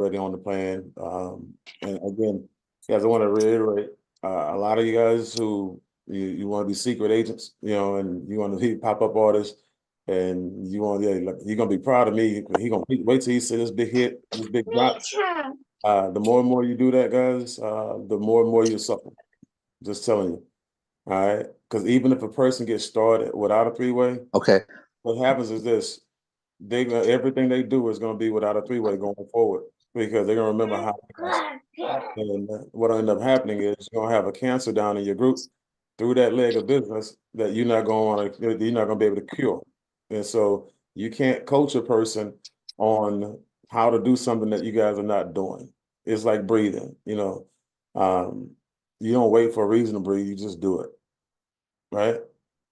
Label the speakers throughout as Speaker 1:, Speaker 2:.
Speaker 1: already on the plan. And again, guys, I want to reiterate, a lot of you guys who you want to be secret agents, and you want to be pop-up artists, and you want, you're gonna be proud of me. He gonna wait till he see this big hit, this big drop. The more and more you do that, guys, the more and more you suffer. Just telling you. All right, because even if a person gets started without a three-way,
Speaker 2: okay,
Speaker 1: what happens is this: everything they do is going to be without a three-way going forward, because they're going to remember how. And what'll end up happening is you're going to have a cancer down in your group through that leg of business that you're not going to be able to cure. And so you can't coach a person on how to do something that you guys are not doing. It's like breathing. You don't wait for a reason to breathe; you just do it, right?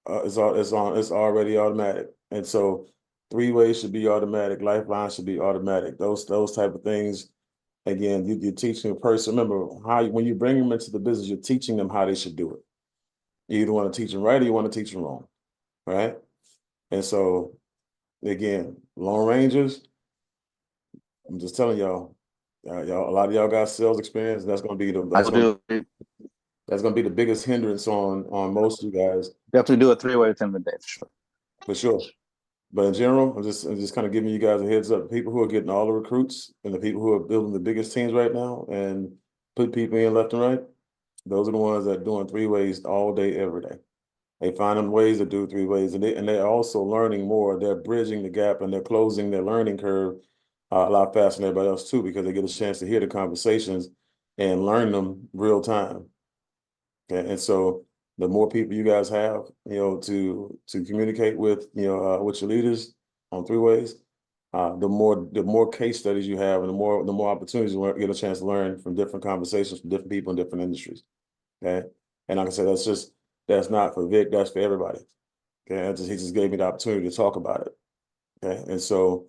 Speaker 1: It's already automatic, and so three-ways should be automatic. Lifeline should be automatic. Those type of things. Again, you're teaching a person. Remember when you bring them into the business, you're teaching them how they should do it. You either want to teach them right or you want to teach them wrong, right? And so, again, Lone Rangers. I'm just telling y'all, a lot of y'all got sales experience. That's going to be that's going to be the biggest hindrance on most of you guys.
Speaker 2: Definitely do a three-way with him today, for sure.
Speaker 1: For sure. But in general, I'm just kind of giving you guys a heads up. People who are getting all the recruits and the people who are building the biggest teams right now and put people in left and right, those are the ones that are doing three-ways all day, every day. They find them ways to do three-ways, and they're also learning more. They're bridging the gap and they're closing their learning curve a lot faster than everybody else too, because they get a chance to hear the conversations and learn them real time. Okay? And so the more people you guys have, to communicate with, with your leaders on three-ways, the more case studies you have, and the more opportunities you get a chance to learn from different conversations from different people in different industries. Okay, and like I said, that's not for Vic, that's for everybody. Okay, he just gave me the opportunity to talk about it. Okay, and so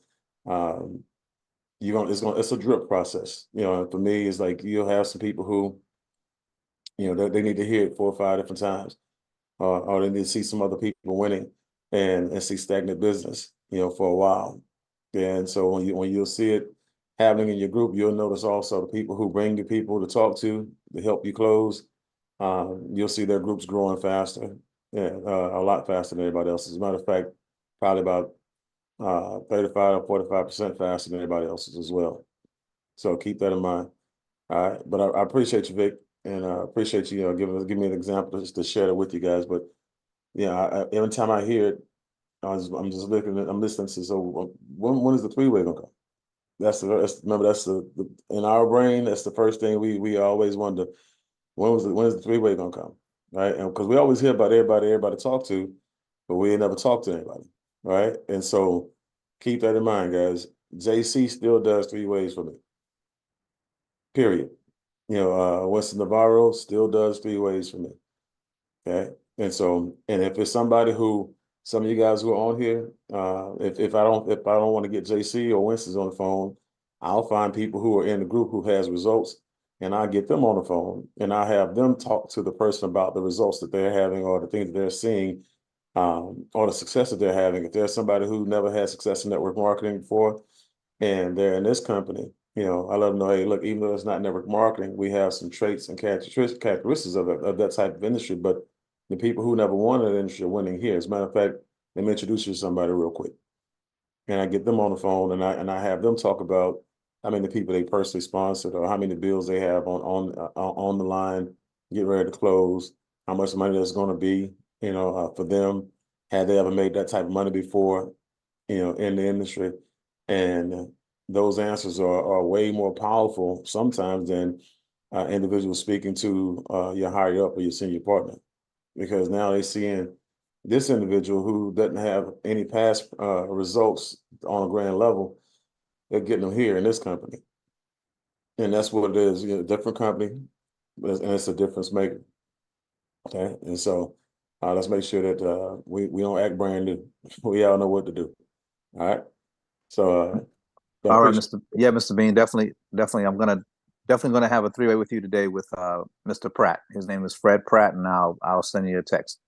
Speaker 1: it's a drip process. For me, it's like you'll have some people who, they need to hear it 4 or 5 different times, or they need to see some other people winning and see stagnant business, for a while. And so when you'll see it happening in your group, you'll notice also the people who bring you people to talk to help you close. You'll see their groups growing faster, a lot faster than everybody else. As a matter of fact, probably about 35 or 45% faster than everybody else's as well. So keep that in mind. All right, but I appreciate you, Vic, and I appreciate you, giving me an example just to share it with you guys. But yeah, every time I hear it, I'm just I'm listening to. So when is the three-way gonna come? Remember that's the in our brain. That's the first thing we always wonder. When is the three-way gonna come? Right, and because we always hear about everybody to talk to, but we ain't never talked to anybody. Right, and so keep that in mind, guys. JC still does three-ways for me. Period. Winston Navarro still does three-ways for me. Okay. And so, and if it's somebody who, some of you guys who are on here, if I don't want to get JC or Winston's on the phone, I'll find people who are in the group who has results, and I get them on the phone and I have them talk to the person about the results that they're having or the things that they're seeing, or the success that they're having. If there's somebody who never had success in network marketing before and they're in this company, I let them know, hey, look, even though it's not network marketing, we have some traits and characteristics of that type of industry, but the people who never won in the industry are winning here. As a matter of fact, let me introduce you to somebody real quick. And I get them on the phone and I have them talk about how many people they personally sponsored or how many bills they have on the line, get ready to close, how much money that's going to be, for them. Had they ever made that type of money before, in the industry? And those answers are way more powerful sometimes than individuals speaking to your higher up or your senior partner, because now they're seeing this individual who doesn't have any past results on a grand level. They're getting them here in this company, and that's what it is. Different company, and it's a difference maker. Okay, and so let's make sure that we don't act brand new. We all know what to do. All right. So,
Speaker 2: all right, Mr. Bean, definitely. I'm definitely gonna have a three-way with you today with Mr. Pratt. His name is Fred Pratt, and I'll send you a text.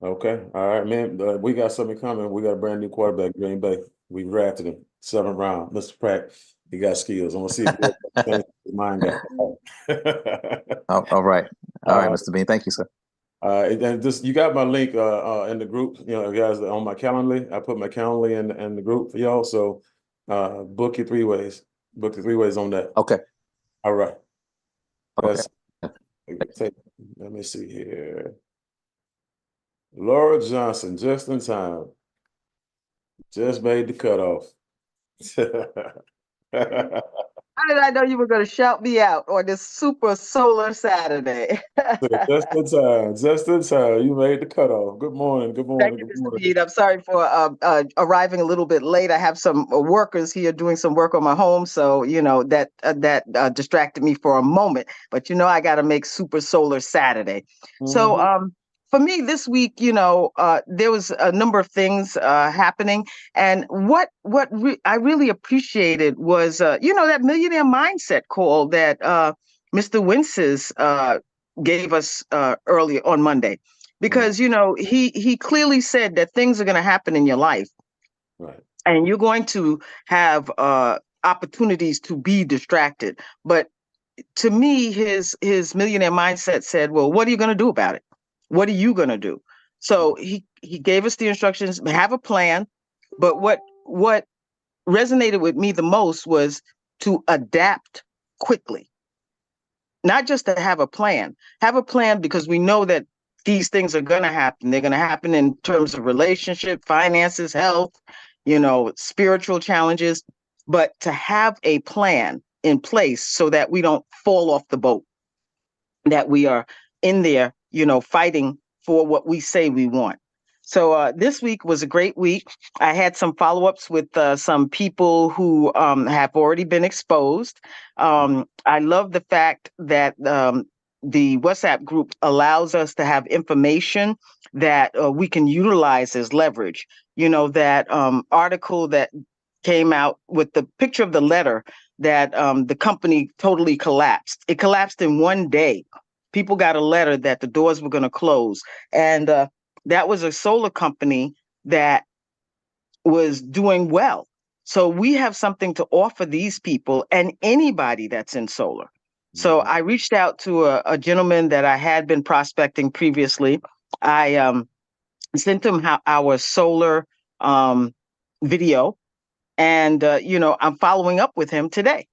Speaker 1: Okay. All right, man. We got something coming. We got a brand new quarterback, Green Bay. We drafted him 7th round, Mr. Pratt. He got skills. I'm gonna see if he has the same mine got.
Speaker 2: All right. All right,
Speaker 1: Uh,
Speaker 2: Mr. Bean. Thank you, sir.
Speaker 1: and just you got my link in the group, guys, on my Calendly. I put my Calendly in the group for y'all. So book your 3-ways. Book the 3-ways on that.
Speaker 2: Okay.
Speaker 1: All right.
Speaker 2: Okay.
Speaker 1: Let me see here. Laura Johnson, just in time. Just made the cutoff.
Speaker 3: How did I know you were going to shout me out on this super solar Saturday?
Speaker 1: Just in time. Just in time. You made the cutoff. Good morning. Good
Speaker 3: Thank
Speaker 1: morning.
Speaker 3: you,
Speaker 1: Good
Speaker 3: Mr.
Speaker 1: morning.
Speaker 3: Bean. I'm sorry for arriving a little bit late. I have some workers here doing some work on my home, so that distracted me for a moment. But I got to make Super Solar Saturday. So for me this week, there was a number of things happening, and what I really appreciated was that millionaire mindset call that Mr. Winces gave us earlier on Monday. Because he clearly said that things are going to happen in your life,
Speaker 1: right,
Speaker 3: and you're going to have opportunities to be distracted. But to me, his millionaire mindset said, "Well, what are you going to do about it? What are you going to do?" So he gave us the instructions, have a plan. But what resonated with me the most was to adapt quickly, not just to have a plan. Have a plan because we know that these things are going to happen. They're going to happen in terms of relationship, finances, health, spiritual challenges, but to have a plan in place so that we don't fall off the boat, that we are in there, fighting for what we say we want. So this week was a great week. I had some follow-ups with some people who have already been exposed. I love the fact that the WhatsApp group allows us to have information that we can utilize as leverage. That article that came out with the picture of the letter that the company totally collapsed. It collapsed in one day. People got a letter that the doors were going to close. And that was a solar company that was doing well. So we have something to offer these people and anybody that's in solar. So I reached out to a gentleman that I had been prospecting previously. I sent him our solar video, and I'm following up with him today.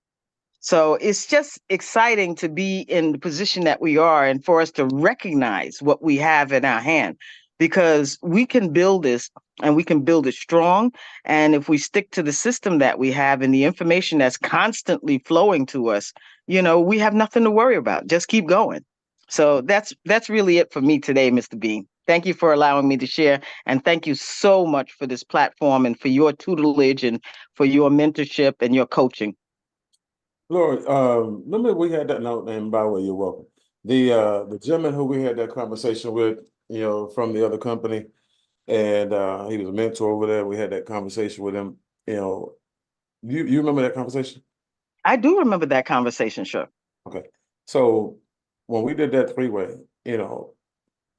Speaker 3: So it's just exciting to be in the position that we are and for us to recognize what we have in our hand, because we can build this and we can build it strong. And if we stick to the system that we have and the information that's constantly flowing to us, we have nothing to worry about. Just keep going. So that's really it for me today, Mr. Bean. Thank you for allowing me to share. And thank you so much for this platform and for your tutelage and for your mentorship and your coaching.
Speaker 1: Lord, remember we had that note, and by the way, you're welcome. The gentleman who we had that conversation with, from the other company, and he was a mentor over there. We had that conversation with him. You remember that conversation?
Speaker 3: I do remember that conversation, sure.
Speaker 1: Okay. So when we did that 3-way,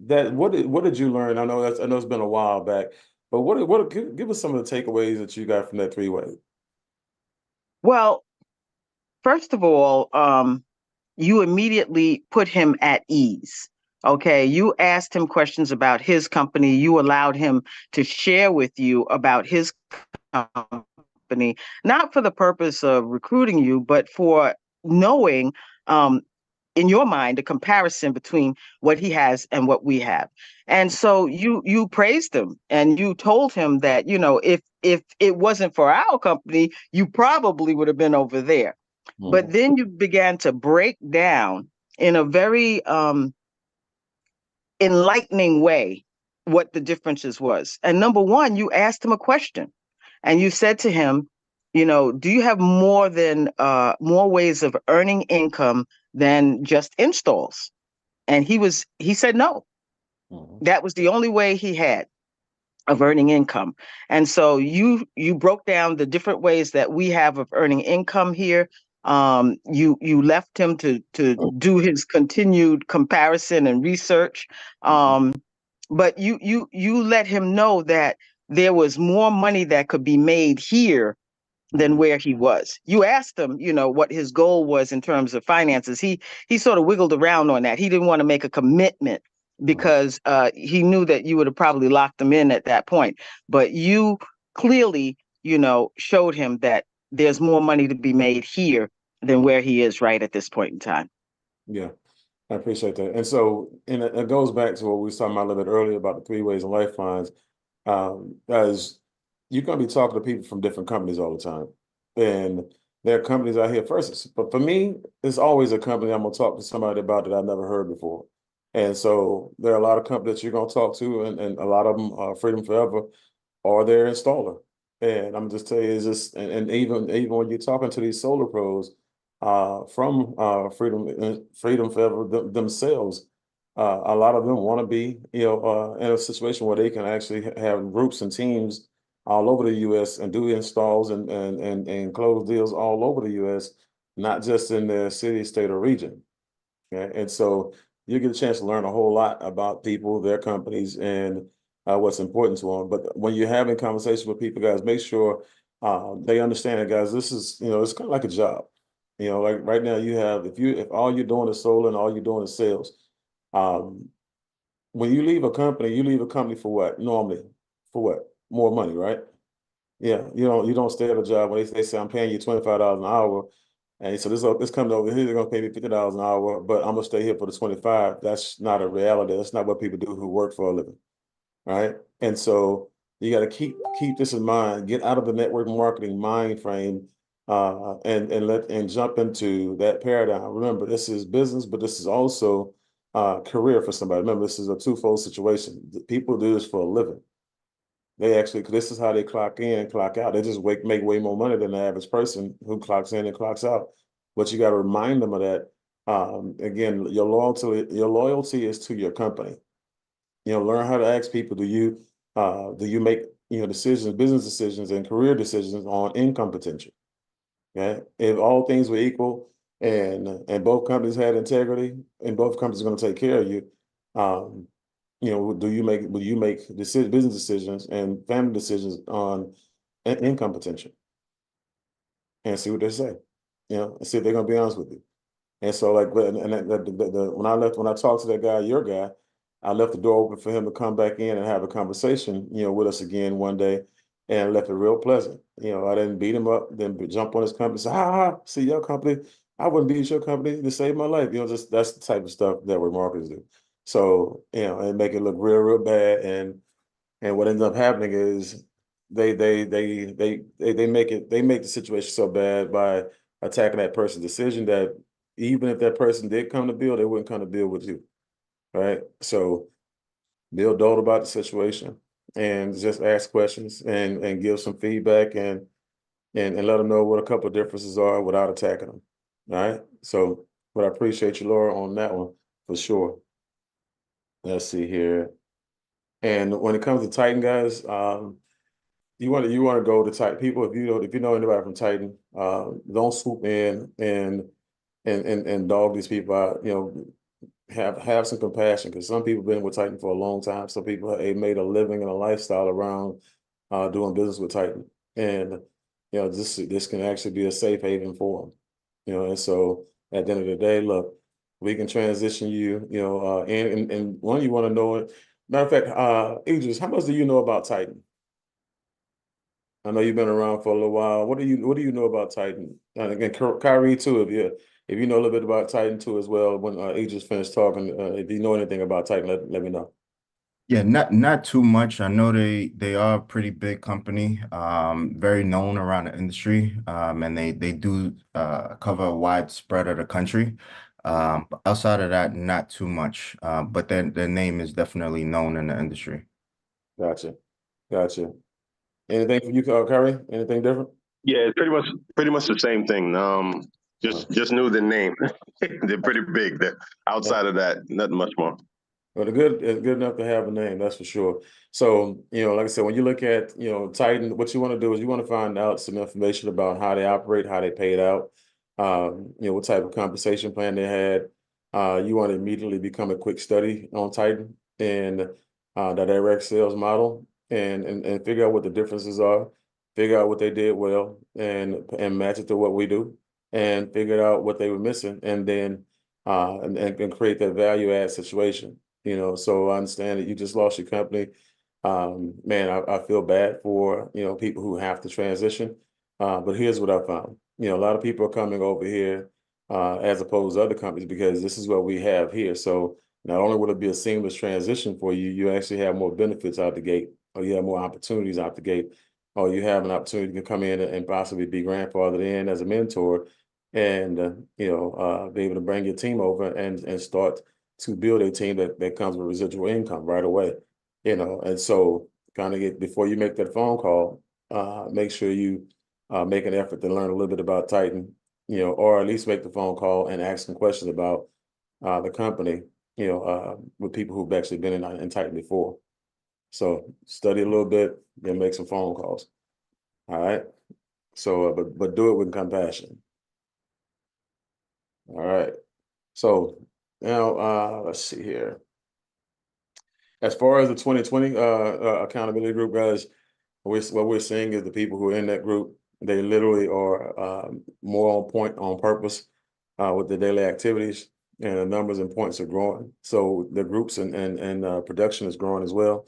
Speaker 1: that what did you learn? I know it's been a while back, but give us some of the takeaways that you got from that 3-way.
Speaker 3: Well, first of all, you immediately put him at ease. Okay, you asked him questions about his company. You allowed him to share with you about his company, not for the purpose of recruiting you, but for knowing in your mind a comparison between what he has and what we have. And so you praised him and you told him that if it wasn't for our company, you probably would have been over there. But then you began to break down in a very enlightening way what the differences was. And number one, you asked him a question and you said to him, do you have more ways of earning income than just installs? And he said no. That was the only way he had of earning income. And so you broke down the different ways that we have of earning income here. You left him to do his continued comparison and research. But you let him know that there was more money that could be made here than where he was. You asked him, what his goal was in terms of finances. He sort of wiggled around on that. He didn't want to make a commitment because he knew that you would have probably locked him in at that point. But you clearly, showed him that there's more money to be made here than where he is right at this point in time.
Speaker 1: Yeah, I appreciate that. And so, and it goes back to what we were talking about a little bit earlier about the 3 ways and lifelines. As you're going to be talking to people from different companies all the time. And there are companies out here first, but for me, it's always a company I'm going to talk to somebody about that I've never heard before. And so there are a lot of companies that you're going to talk to, and a lot of them are Freedom Forever or their installer. And I'm just telling you, it's just, and even when you're talking to these solar pros from Freedom Forever themselves, a lot of them want to be, in a situation where they can actually have groups and teams all over the U.S. and do installs and close deals all over the U.S., not just in their city, state, or region. Okay? And so you get a chance to learn a whole lot about people, their companies, and what's important to them. But when you're having conversations with people, guys, make sure they understand it, guys. This is, it's kind of like a job. Like right now you have, if all you're doing is solar and all you're doing is sales, when you leave a company for what? Normally, for what? More money, right? Yeah, you don't stay at a job when they say I'm paying you $25 an hour, and so this company over here, they're gonna pay me $50 an hour, but I'm gonna stay here for the 25. That's not a reality. That's not what people do who work for a living, right? And so you got to keep this in mind. Get out of the network marketing mind frame, and jump into that paradigm. Remember, this is business, but this is also career for somebody. Remember, this is a twofold situation. People do this for a living. They actually, this is how they clock in, clock out. They just make way more money than the average person who clocks in and clocks out. But you got to remind them of that. Again, your loyalty is to your company. Learn how to ask people, do you make, decisions, business decisions and career decisions on income potential? Okay. If all things were equal and both companies had integrity and both companies are going to take care of you, will you make business decisions and family decisions on income potential? And see what they say, and see if they're going to be honest with you. And so, like, when I talked to that guy, your guy, I left the door open for him to come back in and have a conversation, with us again one day, and left it real pleasant. I didn't beat him up, then jump on his company, say, see your company. I wouldn't beat your company to save my life. Just that's the type of stuff that marketers do. So, and make it look real, real bad. And what ends up happening is they make the situation so bad by attacking that person's decision that even if that person did come to build, they wouldn't come to build with you. Right. So be adult about the situation and just ask questions and give some feedback and let them know what a couple of differences are without attacking them. All right. So, but I appreciate you, Laura, on that one for sure. Let's see here. And when it comes to Titan, guys, you want to go to Titan people. If you know anybody from Titan, don't swoop in and dog these people out. Have some compassion, because some people have been with Titan for a long time. Some people have made a living and a lifestyle around doing business with Titan, and this can actually be a safe haven for them. And so at the end of the day, look, we can transition you. And one, you want to know it. Matter of fact, Idris, how much do you know about Titan? I know you've been around for a little while. What do you know about Titan? And again, Kyrie too, if you know a little bit about Titan too as well. When Idris finished talking, if you know anything about Titan, let me know.
Speaker 4: Yeah, not too much. I know they are a pretty big company, very known around the industry, and they do cover a wide spread of the country. But outside of that, not too much. But their name is definitely known in the industry.
Speaker 1: Gotcha. Anything for you, Kyrie? Anything different?
Speaker 5: Yeah, it's pretty much the same thing. Just knew the name. They're pretty big. Outside of that, nothing much more.
Speaker 1: Well, it's good enough to have a name, that's for sure. So, like I said, when you look at, Titan, what you want to do is you want to find out some information about how they operate, how they paid out, what type of compensation plan they had. You want to immediately become a quick study on Titan and the direct sales model and figure out what the differences are. figure out what they did well and match it to what we do, and figure out what they were missing, and then and create that value add situation. So I understand that you just lost your company. Man, I feel bad for people who have to transition. But here's what I found. A lot of people are coming over here as opposed to other companies because this is what we have here. So not only will it be a seamless transition for you, you actually have more benefits out the gate, or you have more opportunities out the gate, or you have an opportunity to come in and possibly be grandfathered in as a mentor, and be able to bring your team over and start to build a team that comes with residual income right away. And so kind of before you make that phone call, make sure you make an effort to learn a little bit about Titan, or at least make the phone call and ask some questions about the company, with people who've actually been in Titan before. So study a little bit, then make some phone calls. All right. So, but do it with compassion. All right. So now let's see here. As far as the 2020 accountability group guys, what we're seeing is the people who are in that group, they literally are more on point on purpose with the daily activities, and the numbers and points are growing. So the groups and production is growing as well.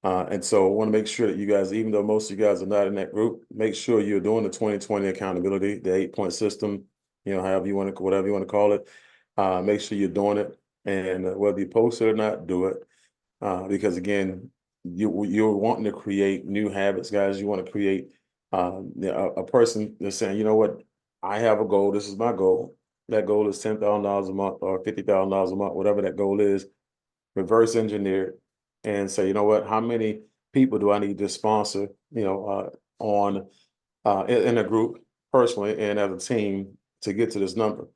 Speaker 1: And so I want to make sure that you guys, even though most of you guys are not in that group, make sure you're doing the 2020 accountability, the 8-point system, whatever you want to call it. Make sure you're doing it, and whether you post it or not, do it. Because again, you're wanting to create new habits, guys. You want to create a person that's saying, you know what, I have a goal. This is my goal. That goal is $10,000 a month or $50,000 a month, whatever that goal is. Reverse engineer it and say, you know what, how many people do I need to sponsor, on in a group personally and as a team to get to this number?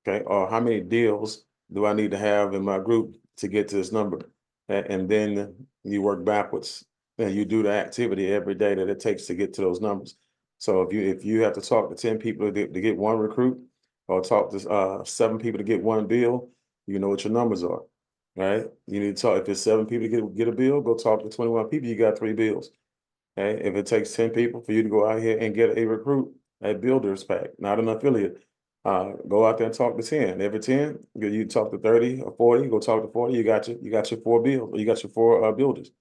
Speaker 1: Okay, or how many deals do I need to have in my group to get to this number? And then you work backwards, and you do the activity every day that it takes to get to those numbers. So if you have to talk to 10 people to get one recruit, or talk to 7 people to get one bill, you know what your numbers are, right? You need to talk. If it's 7 people to get a bill, go talk to 21 people. You got 3 bills. Okay, if it takes 10 people for you to go out here and get a recruit, a builder's pack, not an affiliate. Go out there and talk to 10. Every 10, you talk to 30 or 40, go talk to 40, you got your 4 bills, you got your 4 builders.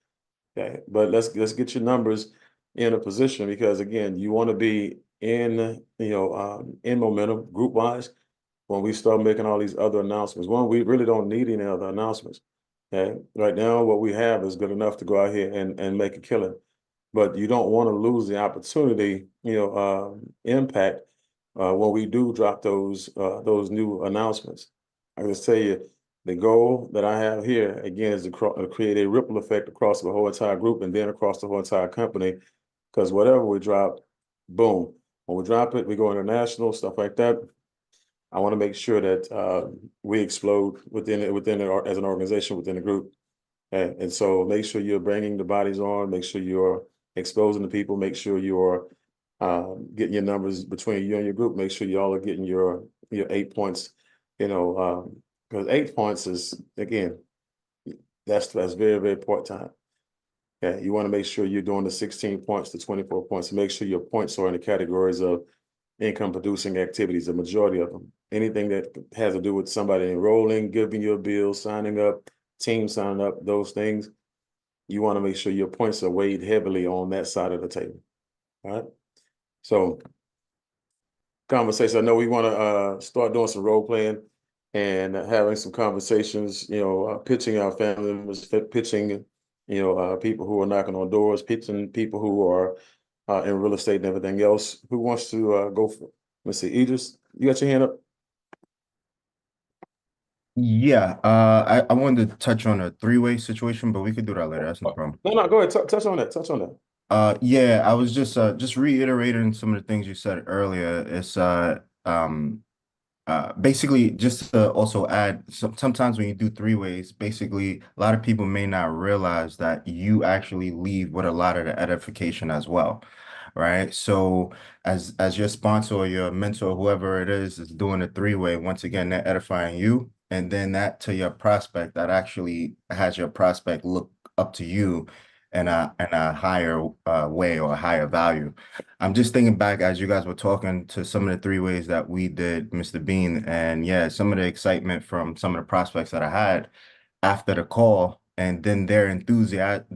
Speaker 1: Okay, but let's get your numbers in a position, because again, you want to be in in momentum group wise when we start making all these other announcements. One, we really don't need any other announcements. Okay, right now what we have is good enough to go out here and make a killing, but you don't want to lose the opportunity, impact when we do drop those new announcements. I just tell you, the goal that I have here again is to create a ripple effect across the whole entire group and then across the whole entire company. Because whatever we drop, boom. When we drop it, we go international, stuff like that. I want to make sure that we explode within as an organization within the group. And so make sure you're bringing the bodies on, make sure you're exposing the people, make sure you're getting your numbers between you and your group, make sure y'all are getting your 8 points, because 8 points is, again, that's very, very important time. Okay, you want to make sure you're doing the 16 points to 24 points. Make sure your points are in the categories of income producing activities, the majority of them. Anything that has to do with somebody enrolling, giving you a bill, signing up, team signing up, those things, you want to make sure your points are weighed heavily on that side of the table. All right. So conversation, I know we want to start doing some role playing and having some conversations, pitching our family members, pitching, people who are knocking on doors, pitching people who are in real estate and everything else. Who wants to go for it? Let's see, Idris, you got your hand up?
Speaker 4: Yeah, I wanted to touch on a 3-way situation, but we could do that later. That's no problem.
Speaker 1: No, go ahead. Touch on that. Touch on that.
Speaker 4: Yeah, I was just reiterating some of the things you said earlier. It's basically just to also add, sometimes when you do 3-ways, basically a lot of people may not realize that you actually leave with a lot of the edification as well, right? So as your sponsor or your mentor, whoever it is doing a 3-way, once again, they're edifying you, and then that to your prospect, that actually has your prospect look up to you in a higher way or a higher value. I'm just thinking back as you guys were talking to some of the three ways that we did, Mr. Bean, and yeah, some of the excitement from some of the prospects that I had after the call, and then their enthusiasm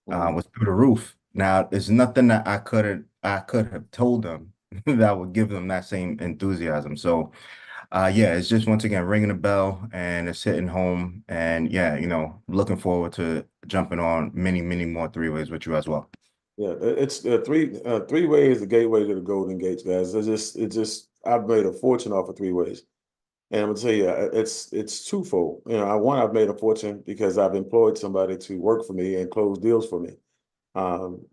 Speaker 4: was through the roof. Now, there's nothing that I could have told them that would give them that same enthusiasm. So yeah, it's just once again ringing a bell and it's hitting home. And yeah, looking forward to jumping on many, many more three ways with you as well.
Speaker 1: Yeah, it's three way is the gateway to the Golden Gates, guys. It's just I've made a fortune off of three ways. And I'm gonna tell you, it's twofold. I've made a fortune because I've employed somebody to work for me and close deals for me.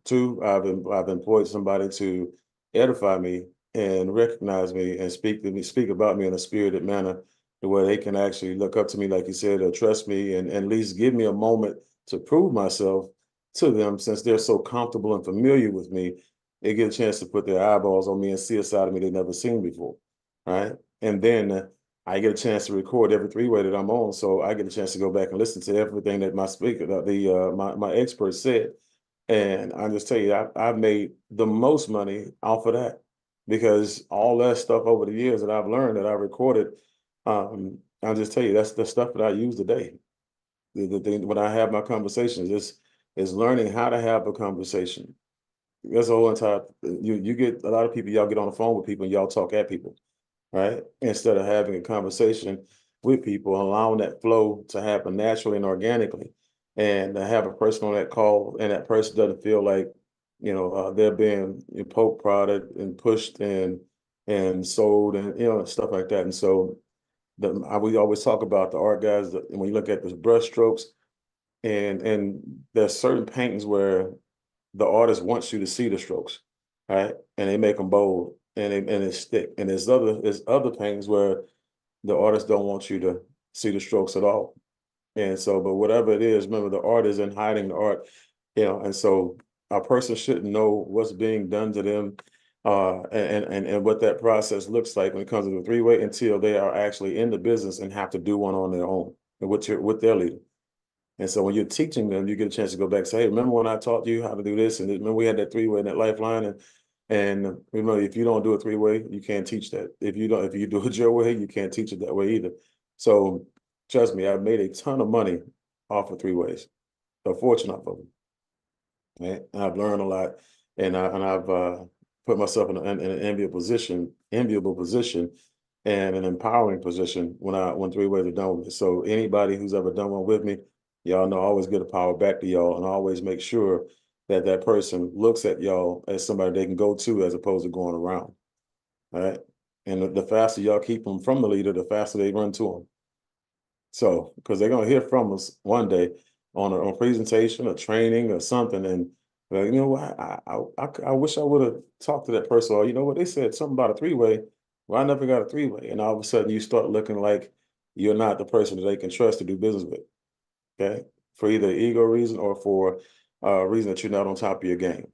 Speaker 1: Two, I've employed somebody to edify me and recognize me and speak about me in a spirited manner, to where they can actually look up to me, like you said, or trust me, and at least give me a moment to prove myself to them, since they're so comfortable and familiar with me. They get a chance to put their eyeballs on me and see a side of me they've never seen before, right? And then I get a chance to record every three way that I'm on, so I get a chance to go back and listen to everything that my speaker, my expert said. And I just tell you, I've made the most money off of that, because all that stuff over the years that I've learned, that I recorded, I'll just tell you, that's the stuff that I use today. The thing when I have my conversations is learning how to have a conversation. That's the whole entire. You get a lot of people. Y'all get on the phone with people and y'all talk at people, right? Instead of having a conversation with people, allowing that flow to happen naturally and organically, and to have a person on that call, and that person doesn't feel like, they're being poke prodded and pushed and sold, and stuff like that. And so we always talk about the art guys. When you look at the brush strokes, and there's certain paintings where the artist wants you to see the strokes, right? And they make them bold, and they stick. And there's other paintings where the artist don't want you to see the strokes at all. And so, but whatever it is, remember, the art is in hiding the art, and so a person shouldn't know what's being done to them, and what that process looks like when it comes to the three way, until they are actually in the business and have to do one on their own and with their leader. And so when you're teaching them, you get a chance to go back and say, hey, remember when I taught you how to do this? And remember we had that three way and that lifeline. And remember, if you don't do a three way, you can't teach that. If you do it your way, you can't teach it that way either. So trust me, I've made a ton of money off of three ways, a fortune off of them. Right? And I've learned a lot, and I've put myself in an enviable position, and an empowering position when three ways are done with it. So anybody who's ever done one with me, y'all know I always give the power back to y'all, and I always make sure that that person looks at y'all as somebody they can go to, as opposed to going around. All right. And the faster y'all keep them from the leader, the faster they run to them. So, because they're gonna hear from us one day on a presentation, or training, or something, and you know what, I wish I would have talked to that person, or you know what, they said something about a three way. Well, I never got a three way, and all of a sudden you start looking like you're not the person that they can trust to do business with. Okay, for either ego reason or for a reason that you're not on top of your game.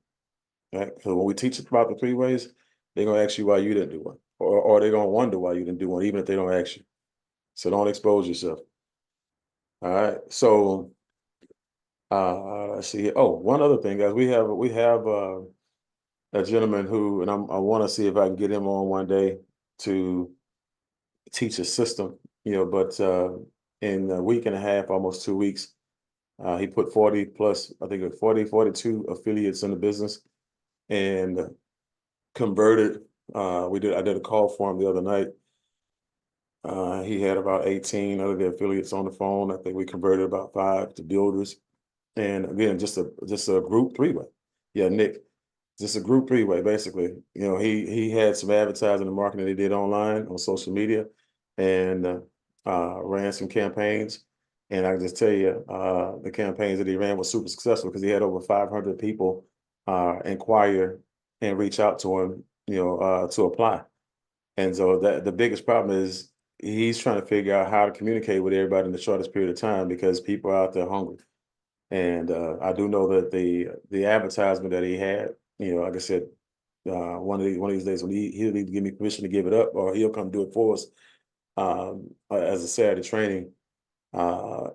Speaker 1: Right. So when we teach about the three ways, they're gonna ask you why you didn't do one, or they're gonna wonder why you didn't do one, even if they don't ask you. So don't expose yourself. All right. So let's see. Oh, one other thing, guys. We have a gentleman who, and I want to see if I can get him on one day to teach a system. But in a week and a half, almost 2 weeks, he put 40 plus, I think 42 affiliates in the business, and converted. I did a call for him the other night. He had about 18 other affiliates on the phone. I think we converted about 5 to builders. And again, just a group three way. Yeah, Nick, just a group three way, basically. He had some advertising and marketing he did online on social media, and ran some campaigns. And I can just tell you, the campaigns that he ran was super successful, because he had over 500 people inquire and reach out to him, to apply. And so the biggest problem is he's trying to figure out how to communicate with everybody in the shortest period of time, because people are out there hungry. And I do know that the advertisement that he had, like I said, one of these days when he'll need to give me permission to give it up, or he'll come do it for us as a Saturday training.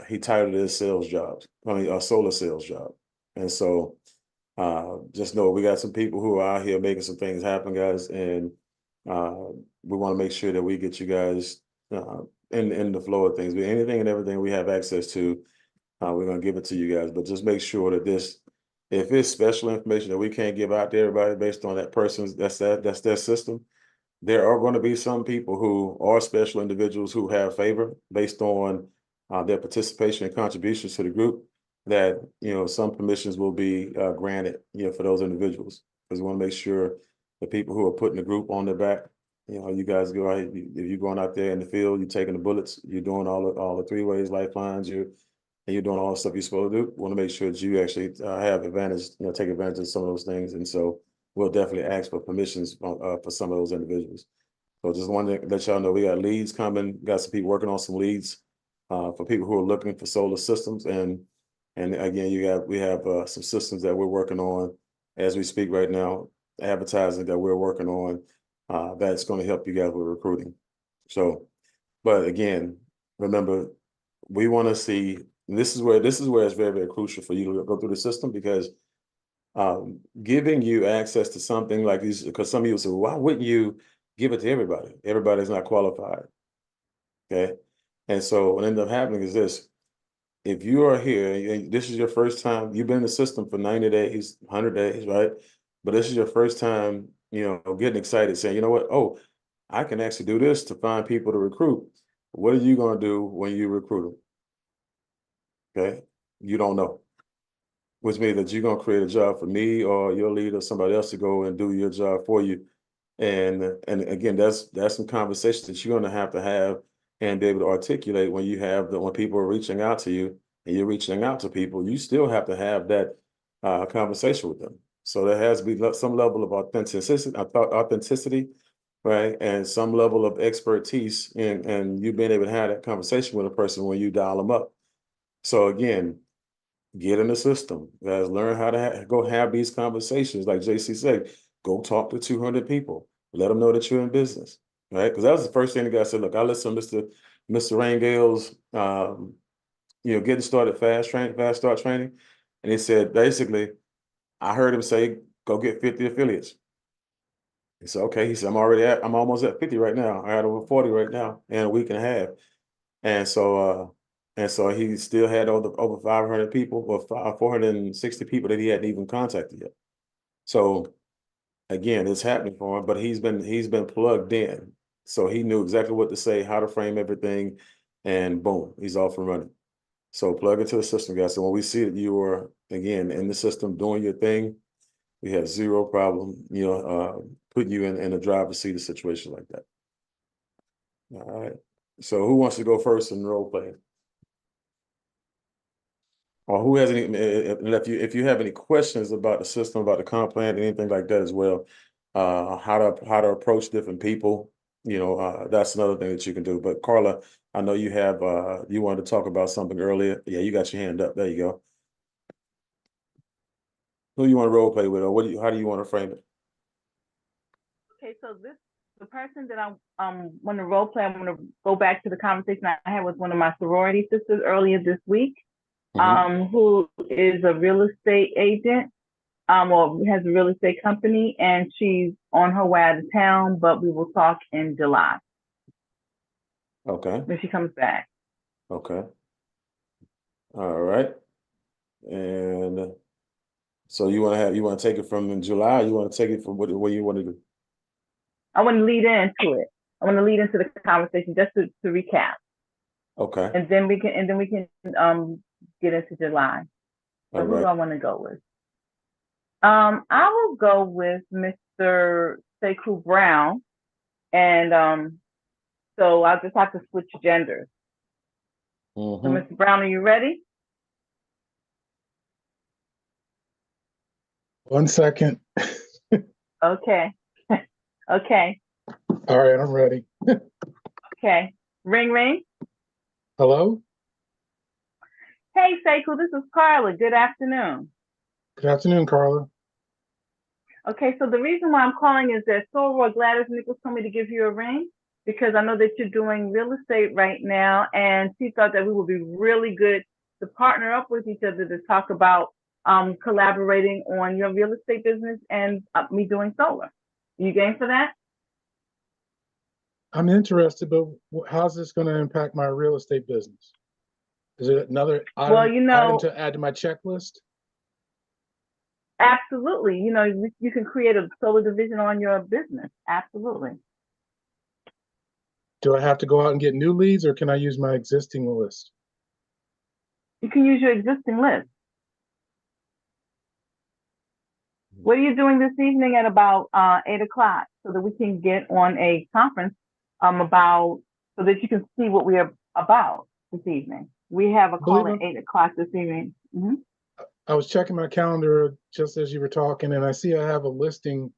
Speaker 1: he titled it sales jobs, a solar sales job. And so just know we got some people who are out here making some things happen, guys, and we want to make sure that we get you guys in the flow of things. Anything and everything we have access to, we're gonna give it to you guys. But just make sure that if it's special information that we can't give out to everybody based on that person's that's their system, there are going to be some people who are special individuals who have favor based on their participation and contributions to the group, that, some permissions will be granted, for those individuals. Because we want to make sure the people who are putting the group on their back, you guys go out, if you're going out there in the field, you're taking the bullets, you're doing all the three ways, lifelines, you're doing all the stuff you're supposed to do. We want to make sure that you actually have advantage, take advantage of some of those things. And so we'll definitely ask for permissions for some of those individuals. So just wanted to let y'all know we got leads coming, got some people working on some leads for people who are looking for solar systems. And again, we have some systems that we're working on as we speak right now, advertising that we're working on that's going to help you guys with recruiting. So, but again, remember, we want to see, this is where it's very, very crucial for you to go through the system, because giving you access to something like these, because some of you say, well, why wouldn't you give it to everybody? Everybody's not qualified. Okay. And so what ended up happening is this: if you are here and this is your first time, you've been in the system for 90 days, 100 days, right? But this is your first time, getting excited, saying, you know what? Oh, I can actually do this to find people to recruit. What are you going to do when you recruit them? Okay. You don't know. Which means that you're going to create a job for me or your lead or somebody else to go and do your job for you. And again, that's some conversations that you're going to have and be able to articulate when people are reaching out to you and you're reaching out to people. You still have to have that conversation with them. So there has to be some level of authenticity, right? And some level of expertise and you being able to have that conversation with a person when you dial them up. So again, get in the system, guys. Learn how to go have these conversations. Like JC said, go talk to 200 people. Let them know that you're in business, right? Because that was the first thing the guy said. Look, I listened to Mr. Rangale's, getting started fast start training, and he said basically, I heard him say, go get 50 affiliates. He said, okay. He said, I'm almost at 50 right now. I got over 40 right now in a week and a half. And so he still had over 500 people or 460 people that he hadn't even contacted yet. So again, it's happening for him, but he's been plugged in. So he knew exactly what to say, how to frame everything, and boom, he's off and running. So plug into the system, guys. So when we see that you are, again, in the system doing your thing, we have zero problem, putting you in a driver's seat of a situation like that. All right. So who wants to go first in role playing? Or who has any? If you have any questions about the system, about the comp plan, anything like that as well, how to approach different people, that's another thing that you can do. But Carla, I know you have you wanted to talk about something earlier. Yeah, you got your hand up. There you go. Who you want to role play with, or how do you want to frame it?
Speaker 6: Okay, so the person that I want to role play, I'm going to go back to the conversation I had with one of my sorority sisters earlier this week, who is a real estate agent, or has a real estate company, and she's on her way out of town, but we will talk in July.
Speaker 1: Okay.
Speaker 6: When she comes back.
Speaker 1: Okay. All right. And so you want to take it from in July, or you want to take it from what you want to do?
Speaker 6: I want to lead into it. I want to lead into the conversation just to recap.
Speaker 1: Okay.
Speaker 6: And then we can get into July. So who do I want to go with? I will go with Mr. Sekou Brown, and so I'll just have to switch genders. So Mr. Brown, are you ready?
Speaker 7: 1 second.
Speaker 6: Okay. Okay.
Speaker 7: All right, I'm ready.
Speaker 6: Okay. Ring, ring.
Speaker 7: Hello?
Speaker 6: Hey, Sekou, this is Carla. Good afternoon.
Speaker 7: Good afternoon, Carla.
Speaker 6: Okay, so the reason why I'm calling is that Soror Gladys Nichols told me to give you a ring. because I know that you're doing real estate right now, and she thought that we would be really good to partner up with each other to talk about collaborating on your real estate business and me doing solar. You game for that?
Speaker 7: I'm interested, but how's this going to impact my real estate business? Is it another item,
Speaker 6: Well, you know,
Speaker 7: item to add to my checklist?
Speaker 6: absolutely. You know, you can create a solar division on your business. Absolutely.
Speaker 7: Do I have to go out and get new leads, or can I use my existing list?
Speaker 6: You can use your existing list. What are you doing this evening at about 8 o'clock so that we can get on a conference about, so that you can see what we are about this evening? We have a call at 8 o'clock this evening. Mm-hmm.
Speaker 7: I was checking my calendar just as you were talking, and I see I have a listing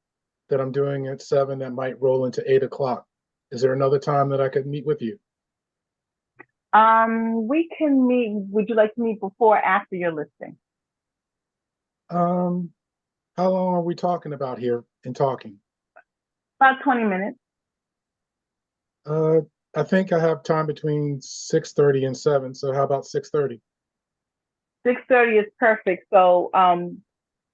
Speaker 7: that I'm doing at 7 that might roll into 8 o'clock. Is there another time that I could meet with you?
Speaker 6: We can meet. Would you like to meet before or after your listing?
Speaker 7: How long are we talking about here in talking?
Speaker 6: About 20 minutes.
Speaker 7: I think I have time between 6:30 and 7. So how about 6:30?
Speaker 6: 6:30 is perfect. So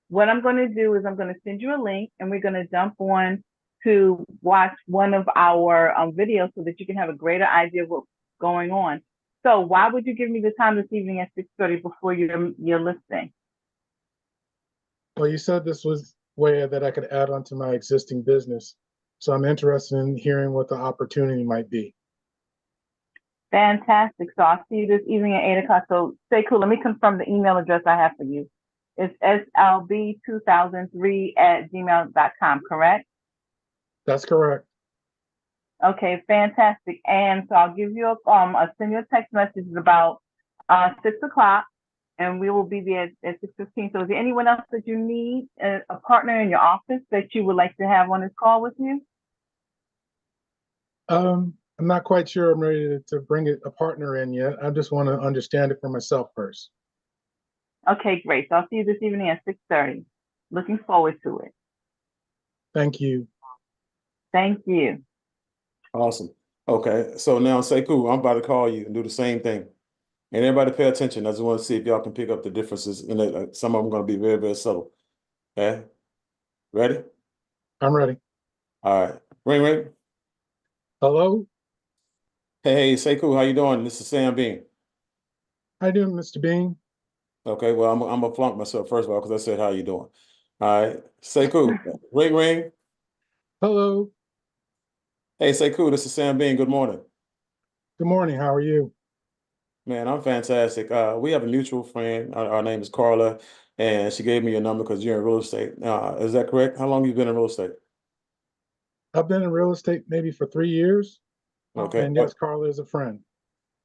Speaker 6: what I'm going to do is I'm going to send you a link, and we're going to jump on to watch one of our videos so that you can have a greater idea of what's going on. So why would you give me the time this evening at 6:30 before your listing?
Speaker 7: Well, you said this was a way that I could add on to my existing business. So I'm interested in hearing what the opportunity might be.
Speaker 6: Fantastic. So I'll see you this evening at 8 o'clock. So stay cool. Let me confirm the email address I have for you. It's slb2003@gmail.com, correct?
Speaker 7: That's correct.
Speaker 6: Okay, fantastic. And so I'll give you I'll send you a text message about 6 o'clock, and we will be there at 6:15. So is there anyone else that you need, a partner in your office that you would like to have on this call with you?
Speaker 7: I'm not quite sure I'm ready to bring a partner in yet. I just want to understand it for myself first.
Speaker 6: Okay, great. So I'll see you this evening at 6:30. Looking forward to it.
Speaker 7: Thank you.
Speaker 6: Thank you.
Speaker 1: Awesome. Okay, so now Sekou, I'm about to call you and do the same thing. And everybody pay attention. I just want to see if y'all can pick up the differences. And some of them going to be very, very subtle. Okay? Ready?
Speaker 7: I'm ready.
Speaker 1: All right. Ring, ring.
Speaker 7: Hello?
Speaker 1: Hey, Sekou, how you doing? This is Sam Bean.
Speaker 7: How you doing, Mr. Bean?
Speaker 1: Okay, well, I'm gonna flunk myself first of all because I said how you doing. All right. Sekou, ring, ring.
Speaker 7: Hello.
Speaker 1: Hey, Sekou, this is Sam Bean. Good morning.
Speaker 7: Good morning. How are you?
Speaker 1: Man, I'm fantastic. We have a mutual friend. Our name is Carla, and she gave me your number because you're in real estate. Is that correct? How long have you been in real estate?
Speaker 7: I've been in real estate maybe for 3 years.
Speaker 1: Okay.
Speaker 7: And yes, Carla is a friend.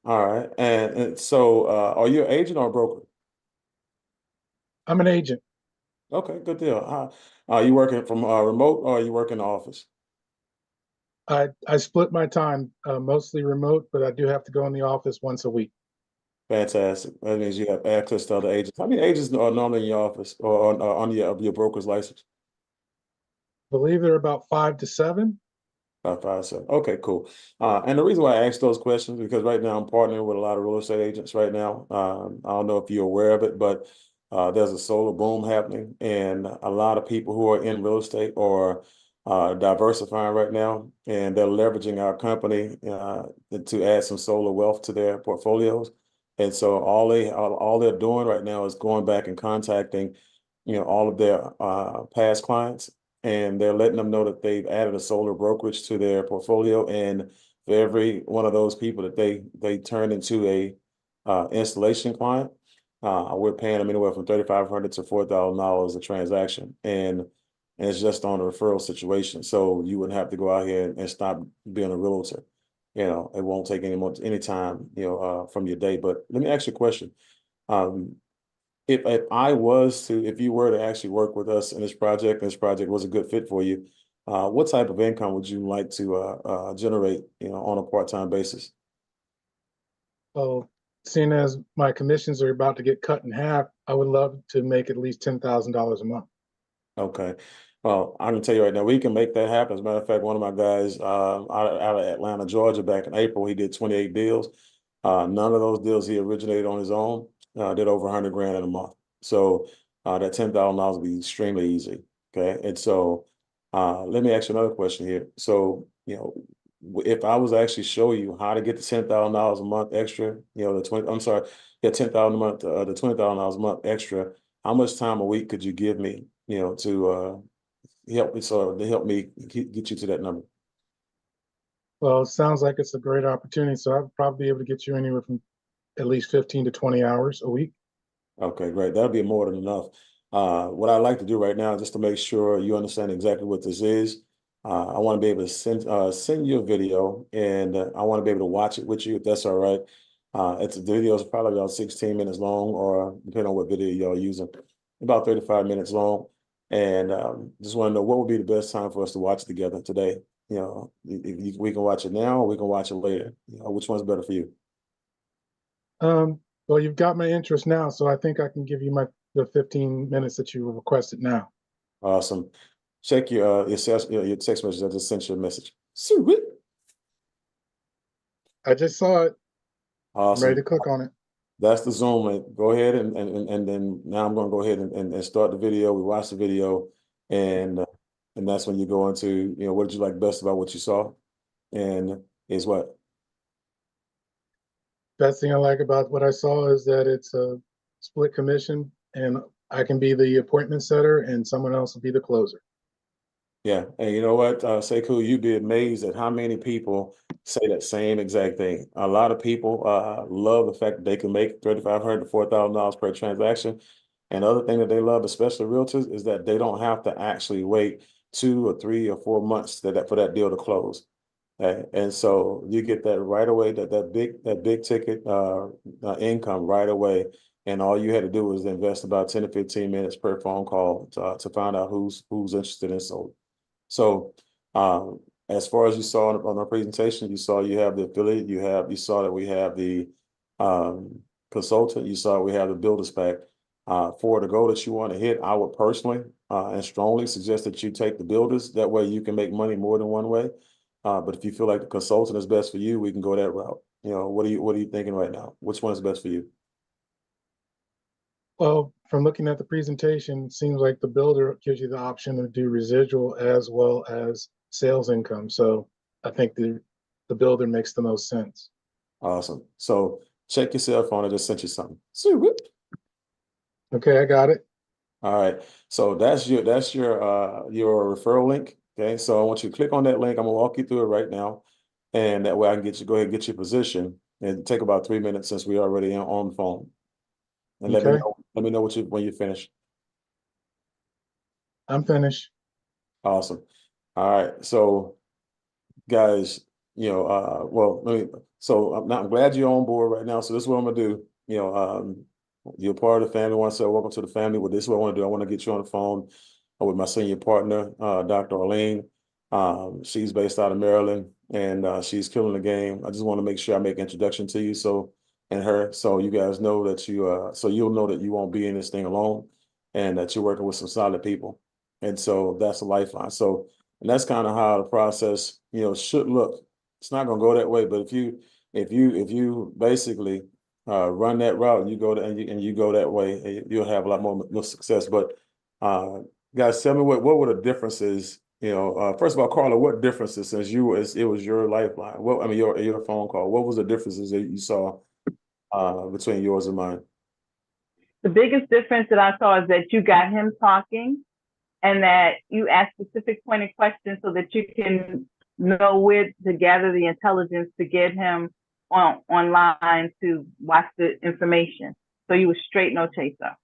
Speaker 1: All right. And so, are you an agent or a broker?
Speaker 7: I'm an agent.
Speaker 1: Okay, good deal. Are you working from remote or are you working in the office?
Speaker 7: I split my time, mostly remote, but I do have to go in the office once a week.
Speaker 1: Fantastic. That means you have access to other agents. How many agents are normally in your office or on your broker's license?
Speaker 7: I believe there are about 5 to 7.
Speaker 1: About 5, 7. Okay, cool. And the reason why I ask those questions because right now I'm partnering with a lot of real estate agents right now. I don't know if you're aware of it, but there's a solar boom happening, and a lot of people who are in real estate are diversifying right now, and they're leveraging our company to add some solar wealth to their portfolios. And so all they're doing right now is going back and contacting, all of their past clients, and they're letting them know that they've added a solar brokerage to their portfolio. And for every one of those people that they turn into a installation client, we're paying them anywhere from $3,500 to $4,000 a transaction, and it's just on a referral situation. So you wouldn't have to go out here and stop being a realtor. It won't take any time, from your day. But let me ask you a question. If you were to actually work with us in this project, and this project was a good fit for you, what type of income would you like to generate, on a part-time basis?
Speaker 7: Well, seeing as my commissions are about to get cut in half, I would love to make at least $10,000 a month.
Speaker 1: Okay. Well, I can tell you right now, we can make that happen. As a matter of fact, one of my guys out of Atlanta, Georgia, back in April, he did 28 deals. None of those deals he originated on his own. Did over 100 grand in a month. So that $10,000 will be extremely easy. Okay, and so let me ask you another question here. So if I was to actually show you how to get the $10,000 a month extra, I'm sorry, yeah, 10,000 a month, the $20,000 a month extra, how much time a week could you give me, to help me get you to that number?
Speaker 7: Well, it sounds like it's a great opportunity. So I'd probably be able to get you anywhere from at least 15 to 20 hours a week.
Speaker 1: Okay, great. That'll be more than enough. What I'd like to do right now, just to make sure you understand exactly what this is, I want to be able to send you a video, and I want to be able to watch it with you, if that's all right. The video is probably about 16 minutes long, or depending on what video y'all using, about 35 minutes long. And just want to know what would be the best time for us to watch together today. We can watch it now, or we can watch it later. Which one's better for you?
Speaker 7: Well, you've got my interest now, so I think I can give you the 15 minutes that you requested now.
Speaker 1: Awesome. Check your text message. I just sent you a message. Sweet.
Speaker 7: I just saw it. I'm
Speaker 1: Awesome.
Speaker 7: ready to click on it.
Speaker 1: That's the Zoom link. Go ahead and then now I'm going to go ahead and start the video. We watch the video, and that's when you go into what did you like best about what you saw, and is what.
Speaker 7: Best thing I like about what I saw is that it's a split commission, and I can be the appointment setter and someone else will be the closer.
Speaker 1: Yeah, and you know what, Sekou, you'd be amazed at how many people say that same exact thing. A lot of people love the fact that they can make $3,500 to $4,000 per transaction. And the other thing that they love, especially realtors, is that they don't have to actually wait 2 or 3 or 4 months for that deal to close. Okay? And so you get that right away, that big ticket income right away. And all you had to do was invest about 10 to 15 minutes per phone call to find out who's interested in sold. So as far as you saw on our presentation, you have the affiliate, you saw that we have the consultant, you saw we have the builder's pack. For the goal that you want to hit, I would personally and strongly suggest that you take the builders. That way you can make money more than one way. But if you feel like the consultant is best for you, we can go that route. What are you thinking right now? Which one is best for you?
Speaker 7: Well, from looking at the presentation, it seems like the builder gives you the option to do residual as well as sales income. So I think the builder makes the most sense.
Speaker 1: Awesome. So check your cell phone. I just sent you something. Sweet.
Speaker 7: Okay, I got it.
Speaker 1: All right. So that's your referral link. Okay. So I want you to click on that link. I'm gonna walk you through it right now. And that way I can go ahead and get your position. And take about 3 minutes since we're already on the phone. And
Speaker 7: Okay.
Speaker 1: let me know when you finish.
Speaker 7: I'm finished.
Speaker 1: Awesome. All right. So guys, I'm glad you're on board right now. So this is what I'm gonna do. You're part of the family. I want to say welcome to the family. Well, this is what I want to do. I want to get you on the phone with my senior partner, Dr. Arlene. She's based out of Maryland, and she's killing the game. I just want to make sure I make introduction to you, so you guys know that you'll know that you won't be in this thing alone, and that you're working with some solid people. And so that's a lifeline. And that's kind of how the process, should look. It's not going to go that way, but if you basically run that route and you go that way, you'll have a lot more success. But guys, tell me what were the differences? First of all, Carla, what differences since it was your lifeline? Your phone call. What was the differences that you saw between yours and mine?
Speaker 6: The biggest difference that I saw is that you got him talking, and that you ask specific pointed questions so that you can know where to gather the intelligence to get him online to watch the information. So you were straight, no chaser,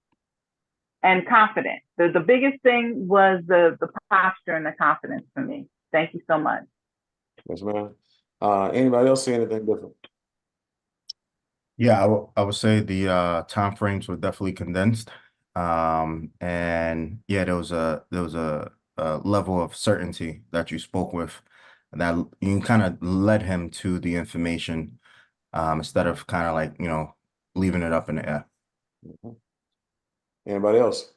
Speaker 6: and confident. The biggest thing was the posture and the confidence for me. Thank you so much.
Speaker 1: Yes, ma'am. Anybody else see anything different?
Speaker 4: Yeah, I would say the time frames were definitely condensed. And yeah, there was a level of certainty that you spoke with, that you kind of led him to the information, instead of kind of like, leaving it up in the air.
Speaker 1: Anybody else?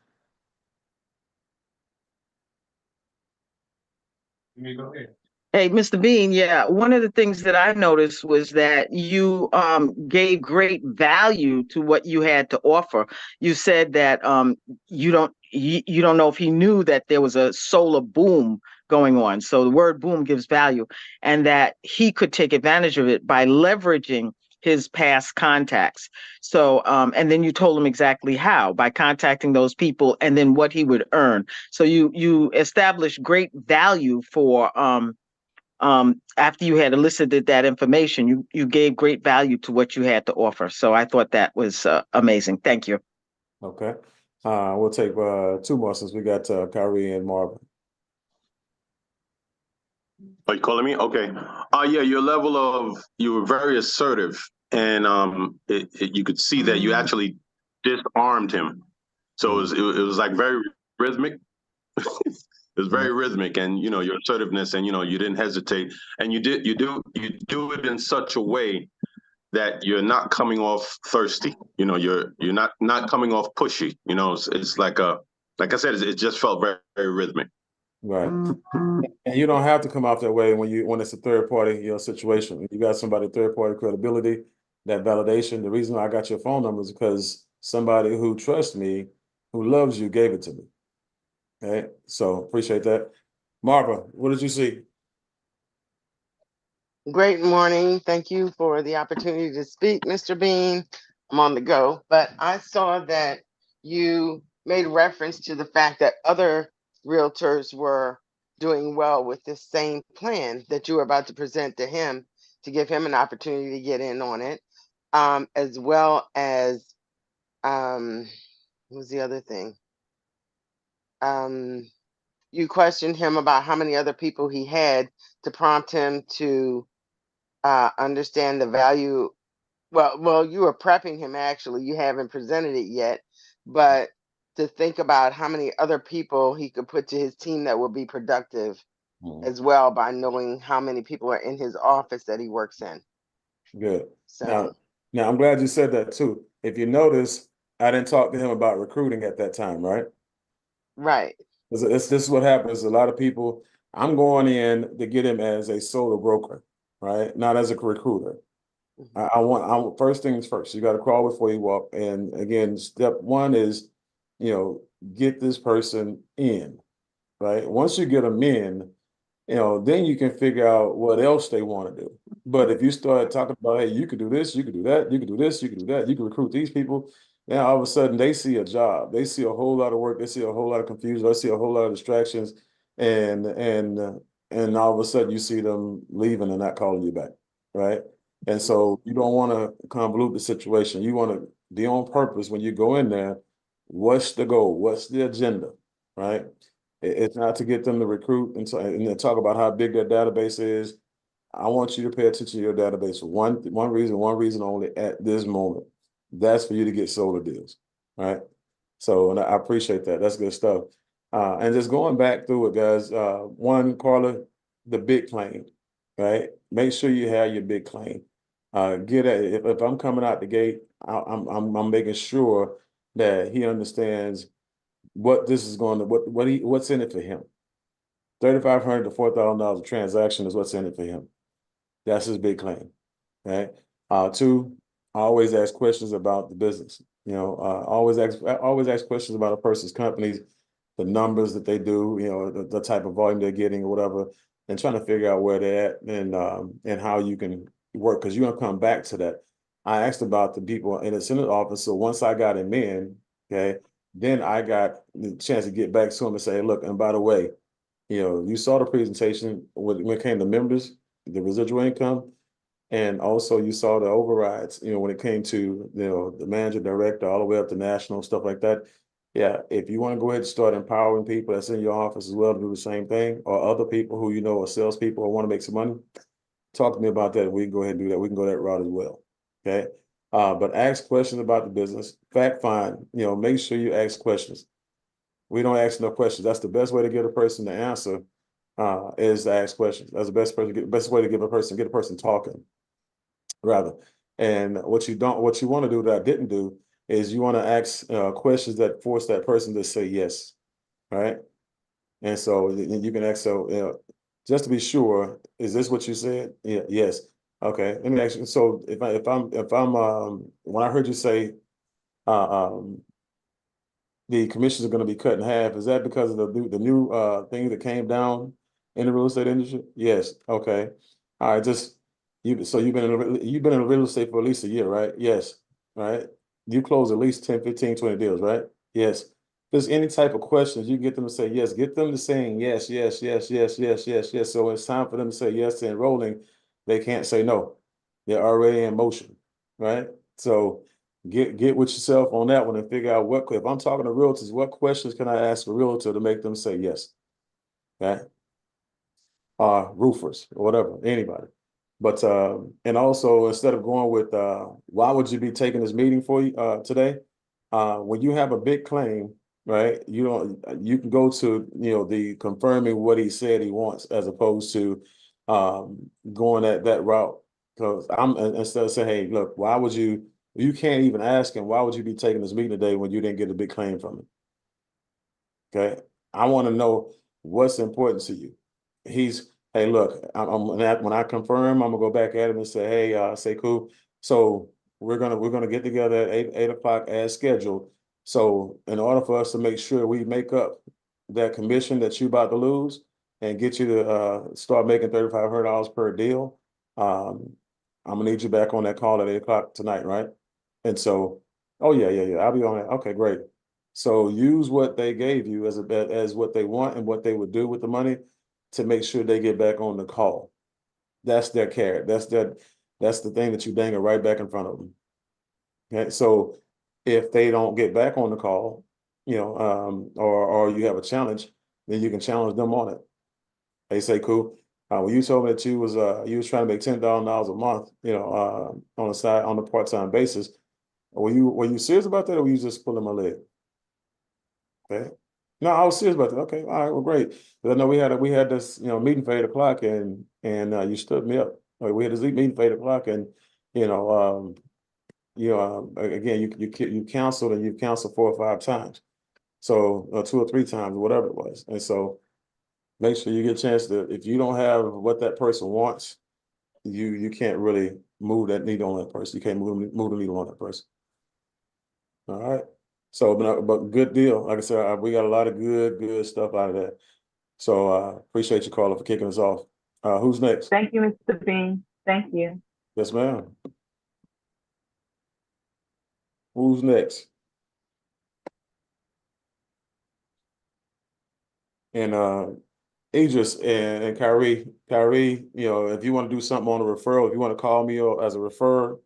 Speaker 3: Hey, Mr. Bean, yeah, one of the things that I noticed was that you gave great value to what you had to offer. You said that you don't know if he knew that there was a solar boom going on. So the word boom gives value, and that he could take advantage of it by leveraging his past contacts. So and then you told him exactly how, by contacting those people and then what he would earn. So you established great value for after you had elicited that information, you gave great value to what you had to offer. So I thought that was amazing. Thank you.
Speaker 1: Okay. We'll take two more since we got Kyrie and Marvin.
Speaker 5: Are you calling me? Okay. Yeah, you were very assertive, and you could see that you actually disarmed him. So it was like very rhythmic. It was very rhythmic, and your assertiveness, and you didn't hesitate, and you do it in such a way that you're not coming off thirsty. You're not coming off pushy. It's like I said, it just felt very, very rhythmic.
Speaker 1: Right. And you don't have to come off that way when it's a third party, situation. You got somebody third party credibility, that validation. The reason I got your phone number is because somebody who trusts me, who loves you, gave it to me. Okay. So appreciate that. Marva, what did you see?
Speaker 8: Great morning. Thank you for the opportunity to speak, Mr. Bean. I'm on the go, but I saw that you made reference to the fact that other realtors were doing well with this same plan that you were about to present to him to give him an opportunity to get in on it, as well as what was the other thing? You questioned him about how many other people he had to prompt him to understand the value. Well, you were prepping him, actually. You haven't presented it yet, but to think about how many other people he could put to his team that will be productive as well, by knowing how many people are in his office that he works in.
Speaker 1: Good.
Speaker 8: So
Speaker 1: Now I'm glad you said that too. If you notice, I didn't talk to him about recruiting at that time, right?
Speaker 8: right.
Speaker 1: This is what happens. A lot of people, I'm going in to get him as a solo broker, right? Not as a recruiter. I want first things first. You got to crawl before you walk. And again, step one is, get this person in, right? Once you get them in, then you can figure out what else they want to do. But if you start talking about, hey, you could do this, you could do that, you could do this, you could do that, you can recruit these people, now all of a sudden they see a job, they see a whole lot of work, they see a whole lot of confusion, they see a whole lot of distractions, and all of a sudden you see them leaving and not calling you back, right? And so you don't want to convolute the situation. You want to be on purpose when you go in there. What's the goal? What's the agenda, right? It's not to get them to recruit and then talk about how big their database is. I want you to pay attention to your database for one reason only at this moment. That's for you to get solar deals, right? So, and I appreciate that. That's good stuff. And just going back through it, guys. One, Carla, the big claim, right? Make sure you have your big claim. If I'm coming out the gate, I'm making sure that he understands what this is going to what's in it for him. $3,500 to $4,000 a transaction is what's in it for him. That's his big claim, right? Two, I always ask questions about the business. Always ask questions about a person's companies, the numbers that they do, the type of volume they're getting or whatever, and trying to figure out where they're at and how you can work, because you're gonna come back to that. I asked about the people in the Senate office, so once I got him in, okay, then I got the chance to get back to him and say, look, and by the way, you saw the presentation when it came to members, the residual income, and also you saw the overrides, when it came to, the manager, director, all the way up to national, stuff like that. Yeah, if you want to go ahead and start empowering people that's in your office as well to do the same thing, or other people who are salespeople or want to make some money, talk to me about that. We can go ahead and do that. We can go that route as well. Okay. But ask questions about the business. Fact find, make sure you ask questions. We don't ask no questions. That's the best way to get a person to answer, is to ask questions. That's the best way to get a person talking, rather. And what you want to do that I didn't do is you want to ask questions that force that person to say yes, right? And so you can ask, just to be sure, is this what you said? Yeah, yes. Okay, let me ask you. So if I'm when I heard you say the commissions are going to be cut in half, is that because of the new thing that came down in the real estate industry? Yes. Okay. All right. Just you. So you've been in real estate for at least a year, right? Yes. Right. You close at least 10, 15, 20 deals, right? Yes. If there's any type of questions, you can get them to say yes. Get them to saying yes, yes, yes, yes, yes, yes, yes. So it's time for them to say yes to enrolling. They can't say no. They're already in motion, right? So get with yourself on that one and figure out if I'm talking to realtors, what questions can I ask a realtor to make them say yes? Okay. Roofers or whatever, anybody. But and also instead of going with why would you be taking this meeting for you today? When you have a big claim, right? You can go to the confirming what he said he wants as opposed to going that route. Because instead of saying, hey, look, why would you can't even ask him, why would you be taking this meeting today when you didn't get a big claim from him? Okay. I want to know what's important to you. Hey, look, when I confirm, I'm gonna go back at him and say, hey, say cool. So we're gonna get together at 8 o'clock as scheduled. So in order for us to make sure we make up that commission that you about to lose and get you to start making $3,500 per deal, I'm gonna need you back on that call at 8 o'clock tonight, right? And so, oh yeah, I'll be on it. Okay, great. So use what they gave you as what they want and what they would do with the money to make sure they get back on the call. That's their carrot. That's the thing that you bang it right back in front of them. Okay, so if they don't get back on the call, or you have a challenge, then you can challenge them on it. They say, cool. Well, you told me that you was trying to make $10,000 a month, on a part-time basis. Were you serious about that, or were you just pulling my leg? Okay. No, I was serious about that. Okay, all right, well, great. But I know we had this meeting for 8 o'clock, and you stood me up. We had this meeting for 8 o'clock, and again, you counseled, and you've counseled 4 or 5 times, so 2 or 3 times, whatever it was, and so make sure you get a chance to. If you don't have what that person wants, you can't really move that needle on that person. You can't move the needle on that person. All right. So, but good deal. Like I said, we got a lot of good stuff out of that. So appreciate you, Carla, for kicking us off. Who's next?
Speaker 6: Thank you, Mr. Bean. Thank you.
Speaker 1: Yes, ma'am. Who's next? And Idris and Kyrie, if you want to do something on a referral, if you want to call me as a referrer,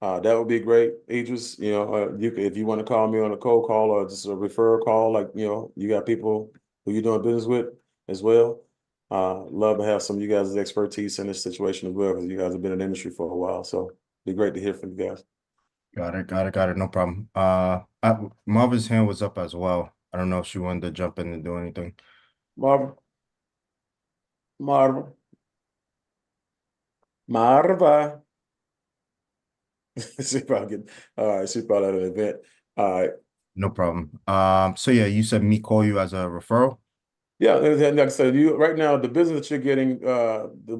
Speaker 1: that would be great. Idris, if you want to call me on a cold call or just a referral call, like, you got people who you're doing business with as well. Love to have some of you guys' expertise in this situation as well, because you guys have been in the industry for a while. So it'd be great to hear from you guys.
Speaker 4: Got it. No problem. Marva's hand was up as well. I don't know if she wanted to jump in and do anything.
Speaker 1: Marva. She probably all right. She probably at an event. All right.
Speaker 4: No problem. So yeah, you said me call you as a referral?
Speaker 1: Yeah, like I said, you right now the business that you're getting,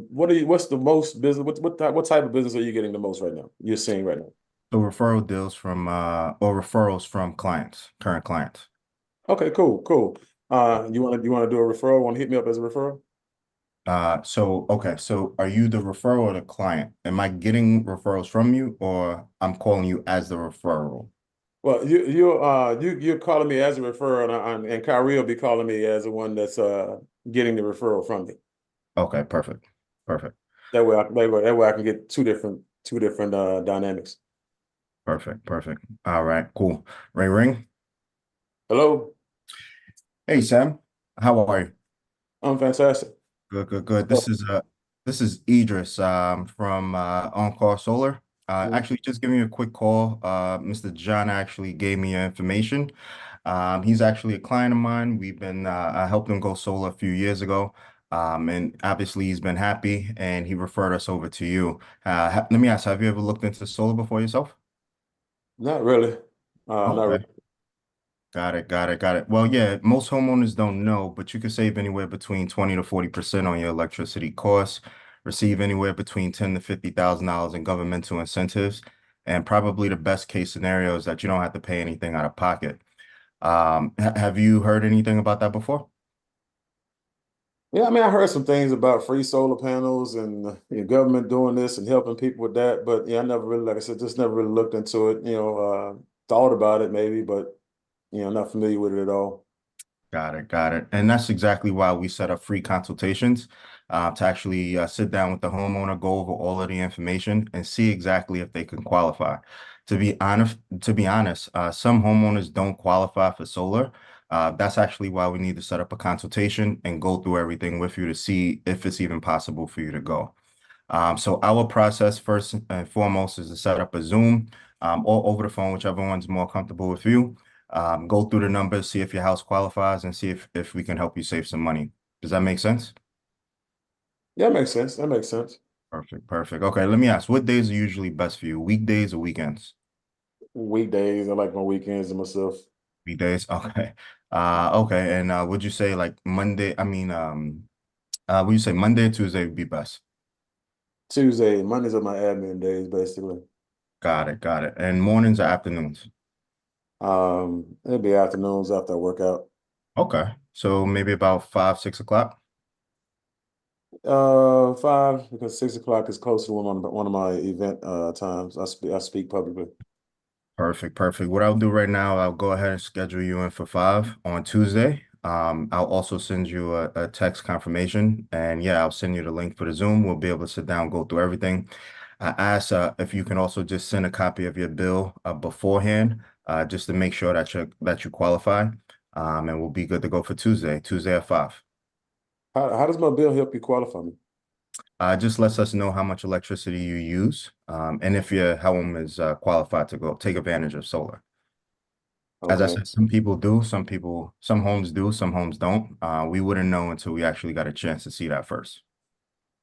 Speaker 1: what's the most business? What type of business are you getting the most right now? You're seeing right now?
Speaker 4: So referral deals from or referrals from clients, current clients.
Speaker 1: Okay, cool. You want to do a referral? Want to hit me up as a referral?
Speaker 4: So are you the referral or the client? Am I getting referrals from you, or I'm calling you as the referral?
Speaker 1: Well, you're calling me as a referral, and Kyrie will be calling me as the one that's getting the referral from me.
Speaker 4: Okay, perfect.
Speaker 1: That way I can get two different dynamics.
Speaker 4: Perfect. All right, cool. Ring.
Speaker 1: Hello.
Speaker 4: Hey, Sam. How are you?
Speaker 1: I'm fantastic.
Speaker 4: Good. This is Idris from On-Call Solar. Actually, just giving you a quick call. Mr. John actually gave me your information. He's actually a client of mine. I helped him go solar a few years ago. And obviously he's been happy, and he referred us over to you. Let me ask, have you ever looked into solar before yourself?
Speaker 1: Not really. Not
Speaker 4: Okay.
Speaker 1: really.
Speaker 4: Got it, got it, got it. Well, yeah, most homeowners don't know, but you can save anywhere between 20 to 40% on your electricity costs, receive anywhere between 10 to $50,000 in governmental incentives, and probably the best case scenario is that you don't have to pay anything out of pocket. Have you heard anything about that before?
Speaker 1: Yeah, I mean, I heard some things about free solar panels and government doing this and helping people with that, but yeah, I never really, like I said, just never really looked into it. Thought about it maybe, but not familiar with it at all.
Speaker 4: Got it, got it. And that's exactly why we set up free consultations to actually sit down with the homeowner, go over all of the information, and see exactly if they can qualify. To be honest, some homeowners don't qualify for solar. That's actually why we need to set up a consultation and go through everything with you to see if it's even possible for you to go. So our process first and foremost is to set up a Zoom or over the phone, whichever one's more comfortable with you. Go through the numbers, see if your house qualifies, and see if we can help you save some money. Does that make sense?
Speaker 1: Yeah, that makes sense. That makes sense.
Speaker 4: Perfect, perfect. Okay, let me ask, what days are usually best for you? Weekdays or weekends?
Speaker 1: Weekdays, I like my weekends and myself.
Speaker 4: Weekdays, okay. Okay, and would you say like Monday, would you say Monday or Tuesday would be best?
Speaker 1: Tuesday, Mondays are my admin days, basically.
Speaker 4: Got it, got it. And mornings or afternoons?
Speaker 1: It'll be afternoons after I work out.
Speaker 4: Okay, so maybe about 5, 6 o'clock?
Speaker 1: 5, because 6 o'clock is close to one of my event times. I speak publicly.
Speaker 4: Perfect, perfect. What I'll do right now, I'll go ahead and schedule you in for 5 on Tuesday. I'll also send you a text confirmation, and yeah, I'll send you the link for the Zoom. We'll be able to sit down, go through everything. I ask if you can also just send a copy of your bill beforehand, just to make sure that you qualify, and we'll be good to go for Tuesday at 5.
Speaker 1: How does my bill help you qualify me?
Speaker 4: Just lets us know how much electricity you use, and if your home is qualified to go take advantage of solar. As I
Speaker 1: Okay.
Speaker 4: said, some people do, some homes do, some homes don't. We wouldn't know until we actually got a chance to see that first.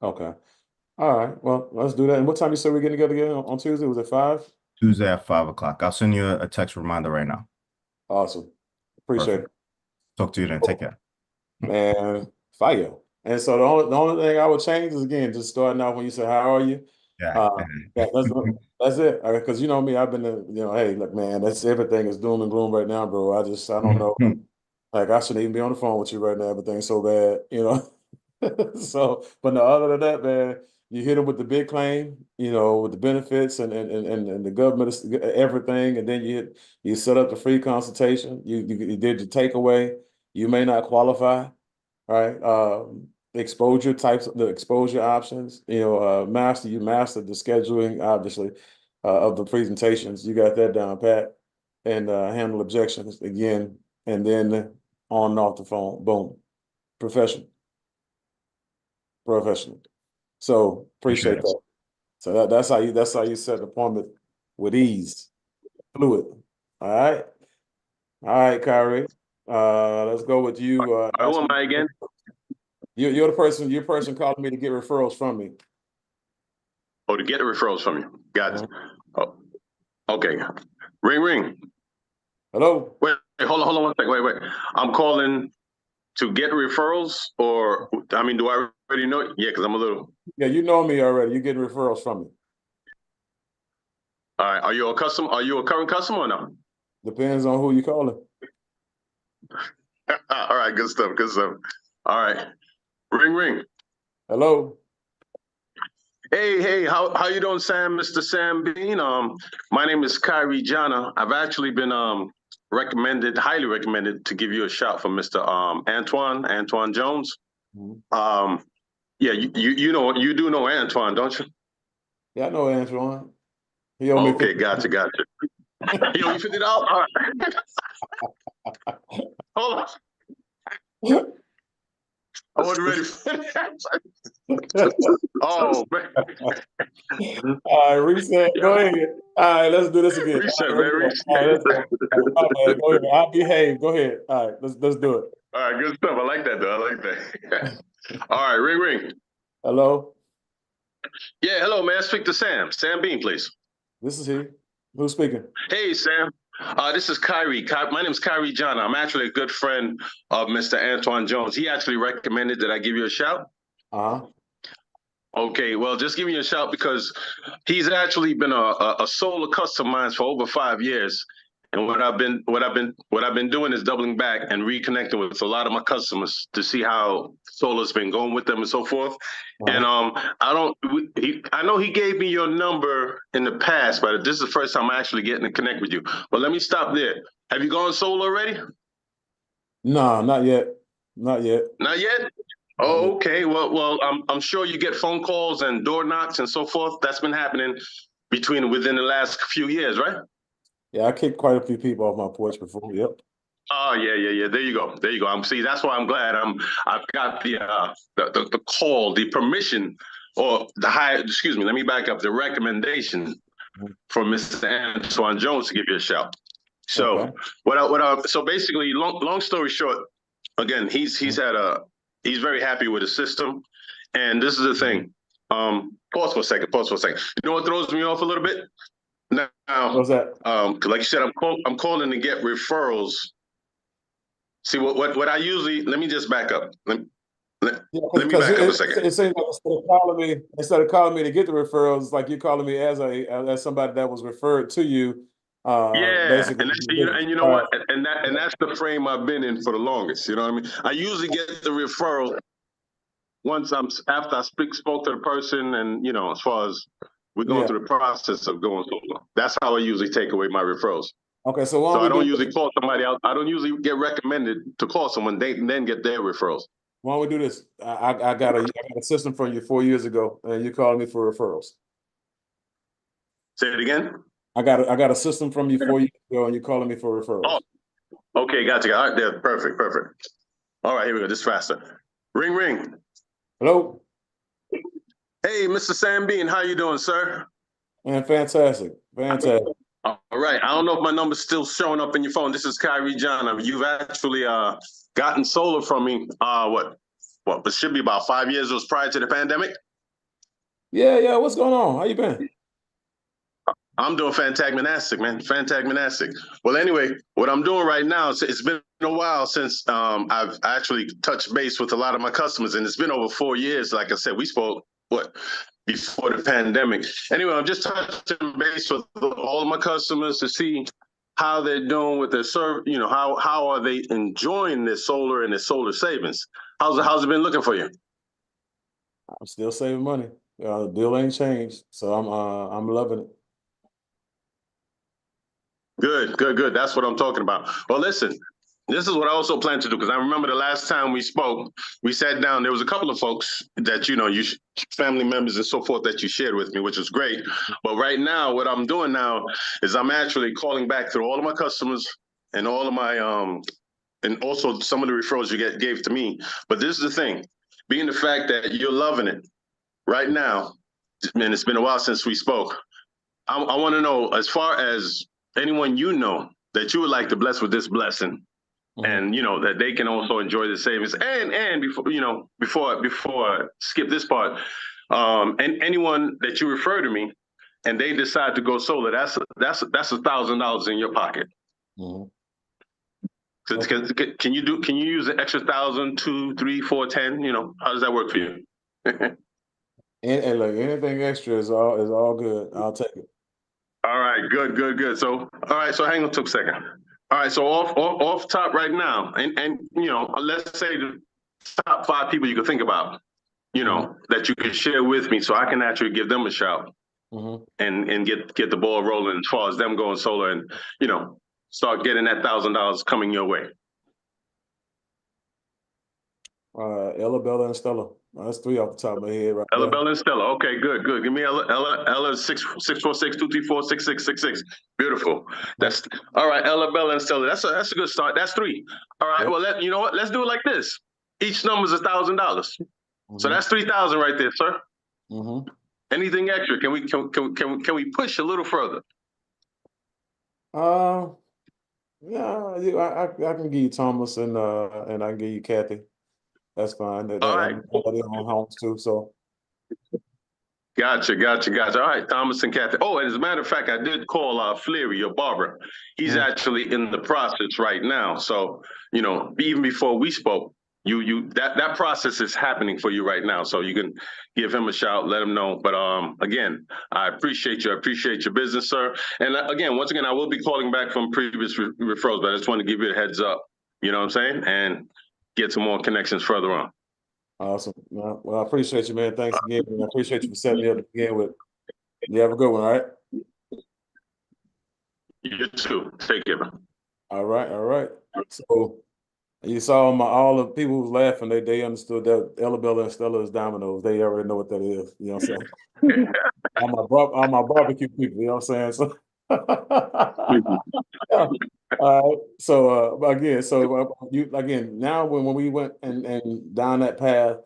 Speaker 1: Okay. All right. Well, let's do that. And what time you said we're getting together again on Tuesday? Was it 5?
Speaker 4: Tuesday at 5 o'clock. I'll send you a text reminder right now.
Speaker 1: Awesome. Appreciate
Speaker 4: Perfect. Talk to you then. Take care.
Speaker 1: it. Man, fire. And so the only thing I would change is, again, just starting off when you say, how are you?
Speaker 4: Yeah.
Speaker 1: That's it. Because you know me, I've been, hey, look, man, that's everything is doom and gloom right now, bro. I don't know. Like, I shouldn't even be on the phone with you right now. Everything's so bad. So, but no, other than that, man, you hit them with the big claim, with the benefits and the government, everything, and then you set up the free consultation. You did your takeaway. You may not qualify, right? The exposure options. You mastered the scheduling, obviously, of the presentations. You got that down pat, and handle objections again, and then on and off the phone. Boom, professional. So appreciate that. So that's how you set an appointment with ease, fluid. All right, Kyrie. Let's go with you.
Speaker 5: Who am I again?
Speaker 1: You're the person. You're the person calling me to get referrals from me.
Speaker 5: Oh, to get the referrals from you. Got it. Oh, okay. Ring, ring.
Speaker 1: Hello.
Speaker 5: Wait, hold on 1 second. Wait. I'm calling to get referrals, or do I already know? Yeah, because I'm a little.
Speaker 1: Yeah, you know me already. You're getting referrals from me.
Speaker 5: All right. Are you a current customer or no?
Speaker 1: Depends on who you calling.
Speaker 5: All right. Good stuff. Good stuff. All right. Ring, ring.
Speaker 1: Hello.
Speaker 5: Hey. How you doing, Sam? Mr. Sam Bean. My name is Kyrie Jana. I've actually been highly recommended to give you a shout from Mr. Antoine Jones.
Speaker 1: Mm-hmm.
Speaker 5: Yeah, you do know Antoine, don't you?
Speaker 1: Yeah, I know Antoine. He owe me
Speaker 5: Okay, gotcha. He owe you $50? All right. Hold on. I wasn't ready for that. Oh, man.
Speaker 1: All right, reset. Go ahead. All right, let's do this again.
Speaker 5: Reset,
Speaker 1: All
Speaker 5: man.
Speaker 1: right, let's go. Go ahead. I'll behave. Go ahead. All right, let's do it.
Speaker 5: All right, good stuff. I like that, though. I like that. All right, ring.
Speaker 1: Hello.
Speaker 5: Yeah, hello, man. Speak to Sam. Sam Bean, please.
Speaker 1: This is he. Who's speaking?
Speaker 5: Hey, Sam. This is Kyrie. My name is Kyrie John. I'm actually a good friend of Mr. Antoine Jones. He actually recommended that I give you a shout.
Speaker 1: Uh-huh.
Speaker 5: Okay, well, just give me a shout because he's actually been a solar customer of mine for over 5 years. And what I've been doing is doubling back and reconnecting with a lot of my customers to see how solar's been going with them and so forth. And I know he gave me your number in the past, but this is the first time I'm actually getting to connect with you. But let me stop there. Have you gone solar already?
Speaker 1: No, not yet. Not yet.
Speaker 5: Not yet? Oh, okay. Well, I'm sure you get phone calls and door knocks and so forth. That's been happening within the last few years, right?
Speaker 1: Yeah, I kicked quite a few people off my porch before. Yep.
Speaker 5: Oh, yeah. There you go. See, that's why I'm glad I've got the call, the permission, or let me back up, the recommendation from Mr. Antoine Jones to give you a shout. So so basically, long story short, again, he's very happy with his system. And this is the thing. Pause for a second. You know what throws me off a little bit? Now,
Speaker 1: what's that?
Speaker 5: Like you said, I'm calling to get referrals. See what I usually. Let me just back up. Let me back up a second.
Speaker 1: It seems like instead of calling me to get the referrals, it's like you're calling me as somebody that was referred to you.
Speaker 5: Basically, and you know what, and that's the frame I've been in for the longest. You know what I mean? I usually get the referral after I spoke to the person, and as far as we're going through the process of going through. That's how I usually take away my referrals. Okay, so I don't usually call somebody else. I don't usually get recommended to call someone, then get their referrals.
Speaker 1: Why don't we do this? I got a system from you 4 years ago, and you called me for referrals.
Speaker 5: Say it again.
Speaker 1: I got a system from you 4 years ago, and you're calling me for referrals.
Speaker 5: Oh, okay, gotcha. All right, there, perfect. All right, here we go. This is faster. Ring.
Speaker 1: Hello.
Speaker 5: Hey, Mr. Sam Bean, how you doing, sir?
Speaker 1: Man, fantastic.
Speaker 5: All right. I don't know if my number's still showing up in your phone. This is Kyrie John. You've actually gotten solar from me. It should be about 5 years. It was prior to the pandemic.
Speaker 1: Yeah. What's going on? How you been?
Speaker 5: I'm doing fantastic, man. Fantastic. Well, anyway, what I'm doing right now, it's been a while since I've actually touched base with a lot of my customers, and it's been over 4 years. Like I said, we spoke, before the pandemic. Anyway, I'm just touching base with all of my customers to see how they're doing with their service. How are they enjoying their solar and their solar savings? How's it been looking for you?
Speaker 1: I'm still saving money. The deal ain't changed, so I'm loving it.
Speaker 5: Good. That's what I'm talking about. Well, listen, this is what I also plan to do, because I remember the last time we spoke, we sat down. There was a couple of folks that, family members and so forth that you shared with me, which was great. But right now, what I'm doing now is I'm actually calling back through all of my customers and all of my, and also some of the referrals you gave to me. But this is the thing, being the fact that you're loving it right now, and it's been a while since we spoke, I want to know, as far as anyone that you would like to bless with this blessing, and that they can also enjoy the savings, and before I skip this part, and anyone that you refer to me and they decide to go solar, that's $1,000 in your pocket. Can you use an extra 1,000, 2, 3, 4, 10? How does that work for you?
Speaker 1: and look, anything extra is all good. I'll take it.
Speaker 5: All right, good. So, all right, so hang on a second. All right, so off top right now, and let's say the top 5 people you can think about, that you can share with me, so I can actually give them a shout, and get the ball rolling as far as them going solar, and start getting that $1,000 coming your way.
Speaker 1: Ella, Bella, and Stella. That's 3 off the top of my head, right?
Speaker 5: Ella, Bella, and Stella. Okay, good. Give me Ella 646-234-6666. Beautiful. That's all right. Ella, Bella, and Stella. That's a good start. That's 3. All right. Well, you know what? Let's do it like this. Each number is $1,000. So that's 3,000 right there, sir. Anything extra? Can we push a little further?
Speaker 1: Yeah, I can give you Thomas, and I can give you Kathy. That's fine.
Speaker 5: All right.
Speaker 1: They're on homes too, so.
Speaker 5: Gotcha. All right, Thomas and Kathy. Oh, and as a matter of fact, I did call Fleary, your barber. He's actually in the process right now. So, you know, even before we spoke, that process is happening for you right now. So you can give him a shout, let him know. But again, I appreciate you. I appreciate your business, sir. And once again, I will be calling back from previous referrals, but I just want to give you a heads up. You know what I'm saying? And get some more connections further on.
Speaker 1: Awesome. Well, I appreciate you, man. Thanks again. And I appreciate you for setting me up again with. You have a good one, all right?
Speaker 5: You too. Take care, bro.
Speaker 1: All right. So you saw all the people who was laughing, they understood that Ella and Stella is Domino's. They already know what that is. You know what I'm saying? all my barbecue people, you know what I'm saying? So again, now when we went and down that path,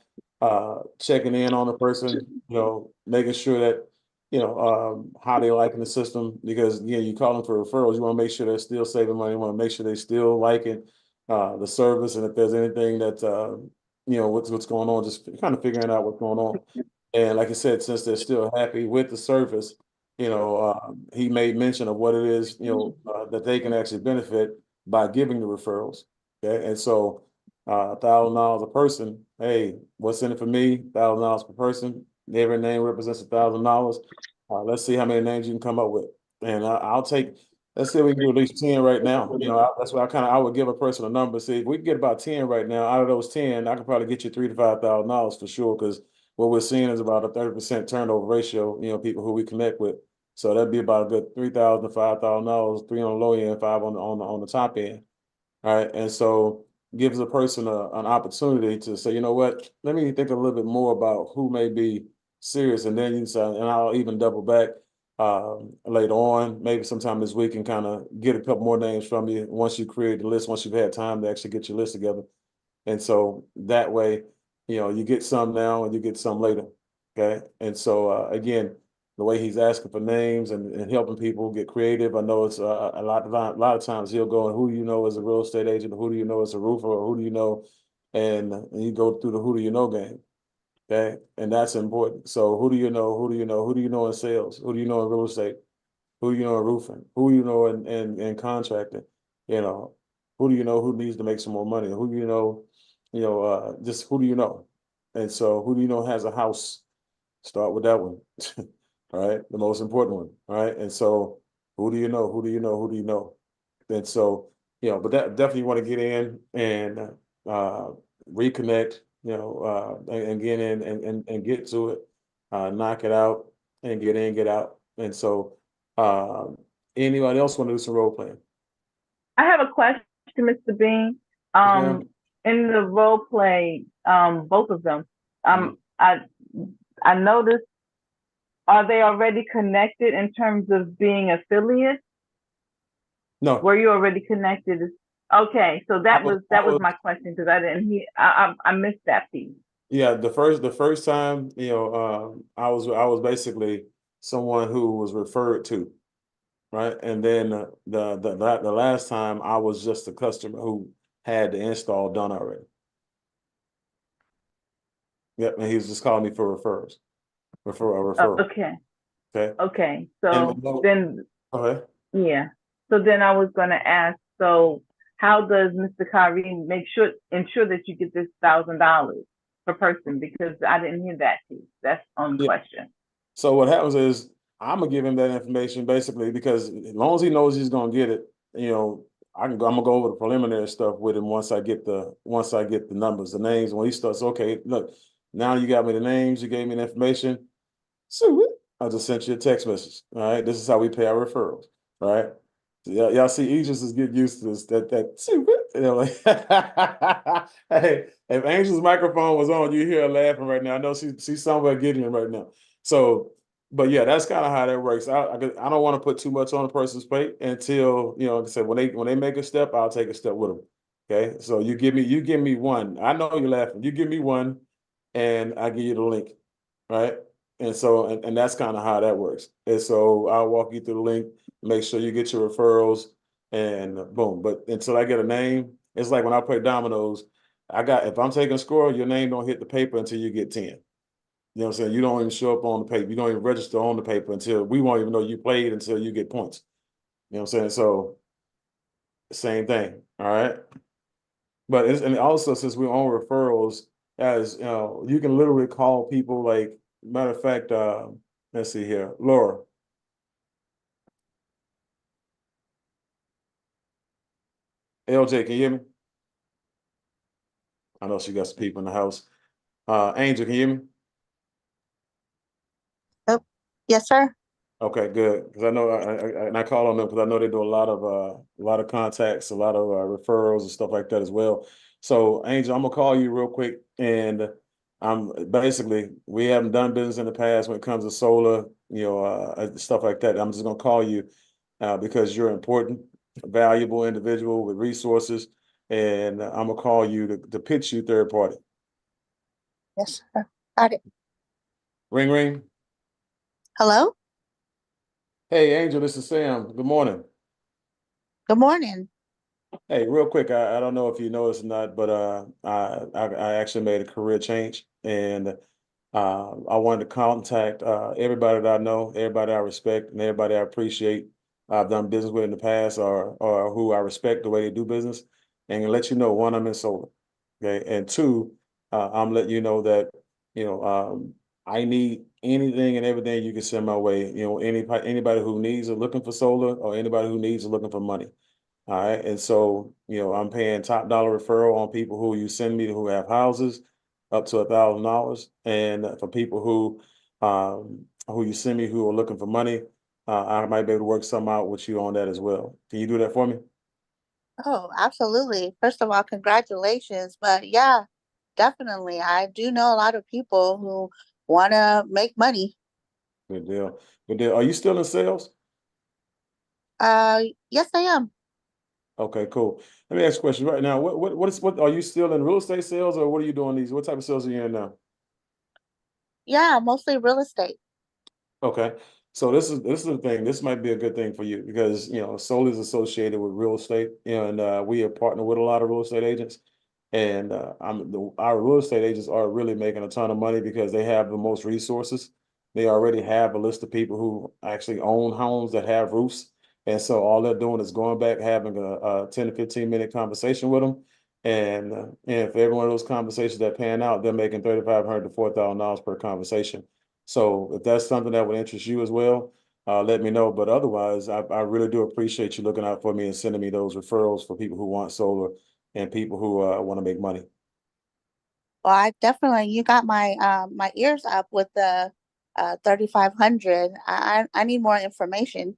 Speaker 1: checking in on a person, you know, making sure that, you know, how they liking the system, because you call them for referrals, you want to make sure they're still saving money, you want to make sure they still liking the service, and if there's anything that you know, what's going on, just kind of figuring out what's going on. And like I said, since they're still happy with the service, you know, he made mention of what it is, you know, that they can actually benefit by giving the referrals. Okay, and so $1,000 a person. Hey, what's in it for me? $1,000 per person. Every name represents $1,000. Let's see how many names you can come up with, and I'll take. Let's see if we can do at least 10 right now. You know, that's why I would give a person a number. See, if we can get about 10 right now, out of those 10, I could probably get you $3,000 to $5,000 for sure. Because what we're seeing is about a 30% turnover ratio. You know, people who we connect with. So that'd be about a good $3,000 to $5,000, 3 on the low end, 5 on the top end. All right, and so gives a person an opportunity to say, you know what, let me think a little bit more about who may be serious, and then you say, and I'll even double back later on, maybe sometime this week, and kind of get a couple more names from you once you create the list, once you've had time to actually get your list together. And so that way, you know, you get some now and you get some later. Okay. And so again, the way he's asking for names and helping people get creative, I know it's a lot of times he'll go, and who do you know as a real estate agent, who do you know as a roofer, or who do you know, and you go through the who do you know game. Okay, and that's important. So who do you know? Who do you know? Who do you know in sales? Who do you know in real estate? Who do you know in roofing? Who do you know in contracting? You know, who do you know who needs to make some more money? Who do you know? Just who do you know? And so who do you know has a house? Start with that one. All right, the most important one. All right, and so who do you know? Who do you know? Who do you know? And so, you know, but that definitely want to get in and reconnect, you know, and get in and get to it, knock it out, and get in, get out. And so anybody else want to do some role playing?
Speaker 6: I have a question, Mr. Bean. In the role play, both of them, I noticed, are they already connected in terms of being affiliates?
Speaker 1: No.
Speaker 6: Were you already connected? Okay, so that was my question, because I didn't hear. I missed that piece.
Speaker 1: Yeah, the first time, you know, I was basically someone who was referred to, right? And then the last time I was just a customer who had the install done already. Yep, and he was just calling me for referrals, referral.
Speaker 6: Okay.
Speaker 1: Okay.
Speaker 6: Okay. So then,
Speaker 1: okay.
Speaker 6: Yeah. So then I was going to ask, so how does Mr. 𝐍𝐎𝐓 ensure that you get this $1,000 per person? Because I didn't hear that piece. That's on the question.
Speaker 1: So what happens is I'm gonna give him that information basically, because as long as he knows he's gonna get it, you know, I'm gonna go over the preliminary stuff with him once I get the numbers, the names. When he starts, okay, look, now you got me the names, you gave me the information. So I just sent you a text message. All right, this is how we pay our referrals. All right. So y'all see, Aegis is getting used to this. You know, like, hey, if Angel's microphone was on, you hear her laughing right now. I know she's somewhere getting it right now. So, but yeah, that's kind of how that works. I don't want to put too much on a person's plate until, you know, like I said, when they make a step, I'll take a step with them. Okay, so you give me one. I know you're laughing. You give me one, and I give you the link, right? And so, and that's kind of how that works. And so I'll walk you through the link, make sure you get your referrals, and boom. But until I get a name, it's like when I play dominoes, if I'm taking a score, your name don't hit the paper until you get 10. You know what I'm saying? You don't even show up on the paper. You don't even register on the paper until we won't even know you played until you get points. You know what I'm saying? So same thing. All right. But and also since we're on referrals, as you know, you can literally call people like matter of fact, let's see here, Laura. LJ, can you hear me? I know she got some people in the house. Angel, can you hear me?
Speaker 9: Oh, yes, sir.
Speaker 1: Okay, good. Because I know, and I call on them because I know they do a lot of contacts, a lot of referrals and stuff like that as well. So, Angel, I'm gonna call you real quick, and I'm basically we haven't done business in the past when it comes to solar, stuff like that. I'm just gonna call you because you're an important, valuable individual with resources, and I'm gonna call you to pitch you third party.
Speaker 9: Yes, sir. Got it.
Speaker 1: Ring, ring.
Speaker 9: Hello?
Speaker 1: Hey, Angel, this is Sam. Good morning.
Speaker 9: Good morning.
Speaker 1: Hey, real quick, I don't know if you noticed or not, but I actually made a career change, and I wanted to contact everybody that I know, everybody I respect, and everybody I appreciate. I've done business with in the past, or who I respect the way they do business, and let you know, one, I'm in solar, okay, and two, I'm letting you know that you know I need anything and everything you can send my way. You know, anybody who needs or looking for solar, or anybody who needs or looking for money. All right. And so, I'm paying top dollar referral on people who you send me who have houses up to $1,000. And for people who you send me who are looking for money, I might be able to work something out with you on that as well. Can you do that for me?
Speaker 9: Oh, absolutely. First of all, congratulations. But yeah, definitely. I do know a lot of people who want to make money.
Speaker 1: Good deal. Good deal. Are you still in sales?
Speaker 9: Yes, I am.
Speaker 1: Okay, cool. Let me ask you a question right now. What are you still in real estate sales, or what are you doing these? What type of sales are you in now?
Speaker 9: Yeah, mostly real estate.
Speaker 1: Okay. So this is the thing. This might be a good thing for you because solar is associated with real estate, and we are partnered with a lot of real estate agents, and our real estate agents are really making a ton of money because they have the most resources. They already have a list of people who actually own homes that have roofs, and so all they're doing is going back, having a 10 to 15 minute conversation with them, and for every one of those conversations that pan out, they're making $3,500 to $4,000 per conversation. So if that's something that would interest you as well, let me know. But otherwise, I really do appreciate you looking out for me and sending me those referrals for people who want solar and people who want to make money.
Speaker 9: Well, you got my ears up with the 3,500. I need more information.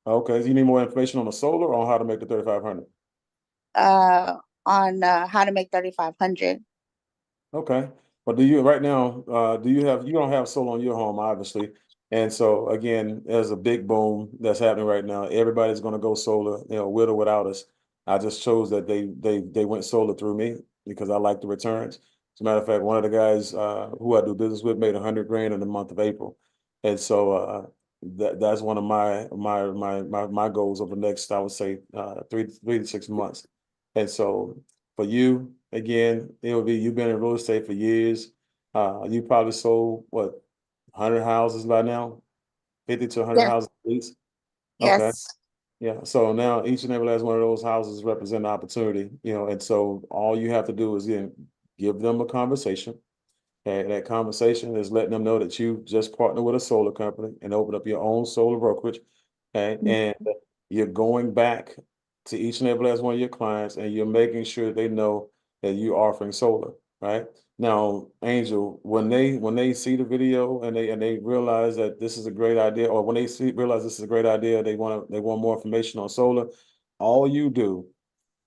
Speaker 1: Okay, so you need more information on the solar or on how to make the 3,500?
Speaker 9: On how to make 3,500.
Speaker 1: Okay. But do you right now, you don't have solar on your home, obviously. And so again, there's a big boom that's happening right now. Everybody's going to go solar, with or without us. I just chose that they went solar through me because I like the returns. As a matter of fact, one of the guys who I do business with made 100 grand in the month of April. And so that's one of my goals over the next, I would say, 3 to 6 months. And so for you, again, it would be you've been in real estate for years. You probably sold what, 100 houses by now, 50 to 100
Speaker 9: Yeah.
Speaker 1: houses at least. Okay,
Speaker 9: Yes.
Speaker 1: yeah. So now each and every last one of those houses represent an opportunity, and so all you have to do is give them a conversation. And that conversation is letting them know that you just partnered with a solar company and open up your own solar brokerage. Okay. And you're going back to each and every last one of your clients and you're making sure they know that you're offering solar. Right. Now, Angel, when they see the video and they realize that this is a great idea, or when they realize this is a great idea, they want more information on solar, all you do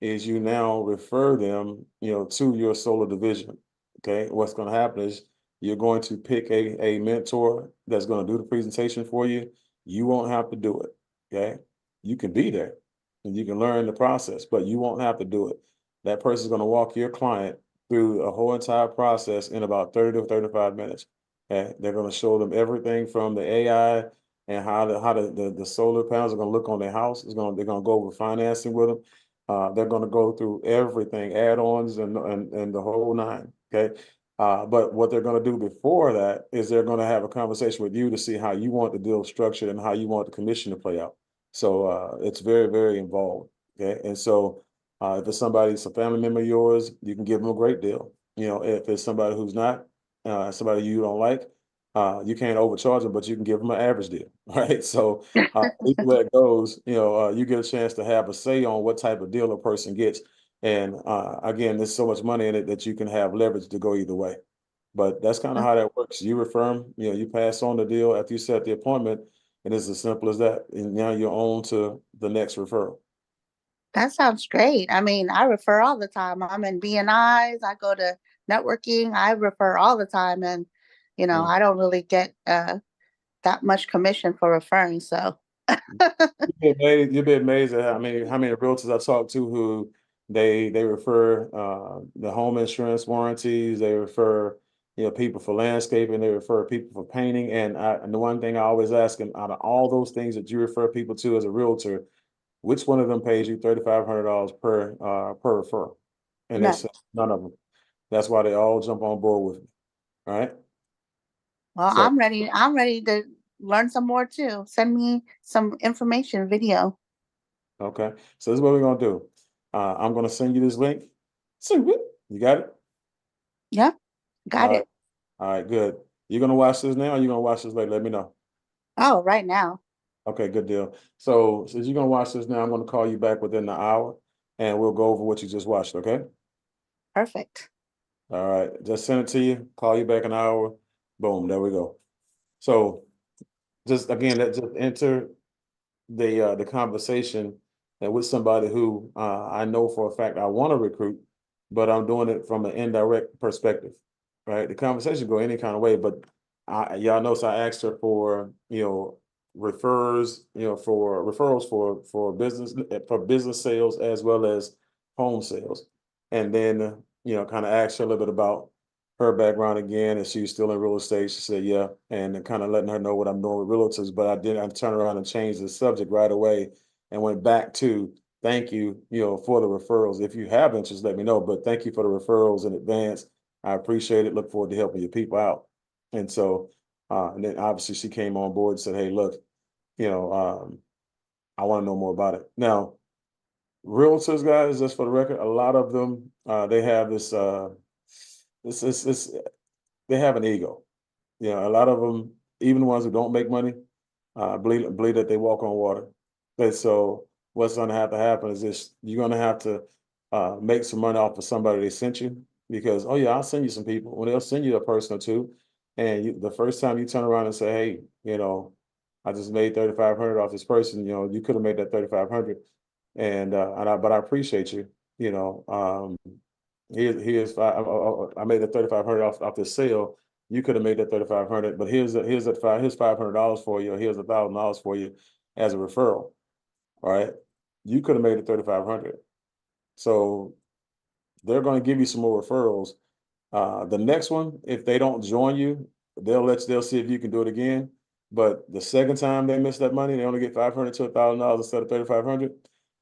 Speaker 1: is you now refer them, to your solar division. Okay. What's going to happen is you're going to pick a mentor that's going to do the presentation for you. You won't have to do it. Okay. You can be there and you can learn the process, but you won't have to do it. That person is going to walk your client through a whole entire process in about 30 to 35 minutes. Okay. They're going to show them everything from the AI and how the solar panels are going to look on their house. They're going to go over financing with them. They're going to go through everything, add-ons and the whole nine. Okay. But what they're going to do before that is they're going to have a conversation with you to see how you want the deal structured and how you want the commission to play out. So it's very, very involved. Okay. And so if it's somebody, it's a family member of yours, you can give them a great deal. You know, if it's somebody who's not, somebody you don't like, you can't overcharge them, but you can give them an average deal, right? So either way it goes, you know, you get a chance to have a say on what type of deal a person gets. And again, there's so much money in it that you can have leverage to go either way. But that's kind of how that works. You refer them, you know, you pass on the deal after you set the appointment, and it's as simple as that. And now you're on to the next referral.
Speaker 9: That sounds great. I mean, I refer all the time. I'm in BNIs. I go to networking. I refer all the time, and I don't really get that much commission for referring. So
Speaker 1: You'd be amazed at how many realtors I talk to who they refer the home insurance warranties. They refer people for landscaping. They refer people for painting. And the one thing I always ask them, out of all those things that you refer people to as a realtor, which one of them pays you $3,500 per referral? And they
Speaker 9: no.
Speaker 1: said none of them. That's why they all jump on board with me. All right.
Speaker 9: Well,
Speaker 1: So,
Speaker 9: I'm ready. I'm ready to learn some more too. Send me some information video.
Speaker 1: okay. So this is what we're gonna do. I'm gonna send you this link. Send it. You got it?
Speaker 9: Yeah, got
Speaker 1: All right.
Speaker 9: it.
Speaker 1: All right, good. You're gonna watch this now or you're gonna watch this later? Let me know.
Speaker 9: Oh, right now.
Speaker 1: Okay, good deal. So since you're gonna watch this now, I'm gonna call you back within the hour and we'll go over what you just watched, okay?
Speaker 9: Perfect.
Speaker 1: All right, just send it to you, call you back an hour. Boom, there we go. So just again, just enter the conversation and with somebody who I know for a fact I want to recruit, but I'm doing it from an indirect perspective, right? The conversation go any kind of way, but y'all notice I asked her for for referrals for business sales as well as home sales, and then kind of asked her a little bit about her background again, and she's still in real estate. She said, yeah, and kind of letting her know what I'm doing with realtors. But I turned around and changed the subject right away and went back to thank you, for the referrals. If you have interest, let me know. But thank you for the referrals in advance. I appreciate it. Look forward to helping your people out. And so, and then obviously she came on board and said, hey, look, I want to know more about it. Now, realtors, guys, just for the record, a lot of them, they have this they have an ego. A lot of them, even the ones who don't make money, believe that they walk on water. And so what's going to have to happen is this: you're going to have to make some money off of somebody they sent you, because oh yeah, I'll send you some people. When they'll send you a person or two, and the first time you turn around and say, hey, I just made 3,500 off this person. You could have made that 3,500, but I appreciate you. Here's I made the 3,500 off this sale. You could have made that 3,500, but here's $500 for you, or here's $1,000 for you as a referral. All right, you could have made it 3,500. So they're going to give you some more referrals. The next one, if they don't join you, they'll see if you can do it again. But the second time they miss that money, they only get $500 to $1,000 instead of 3,500.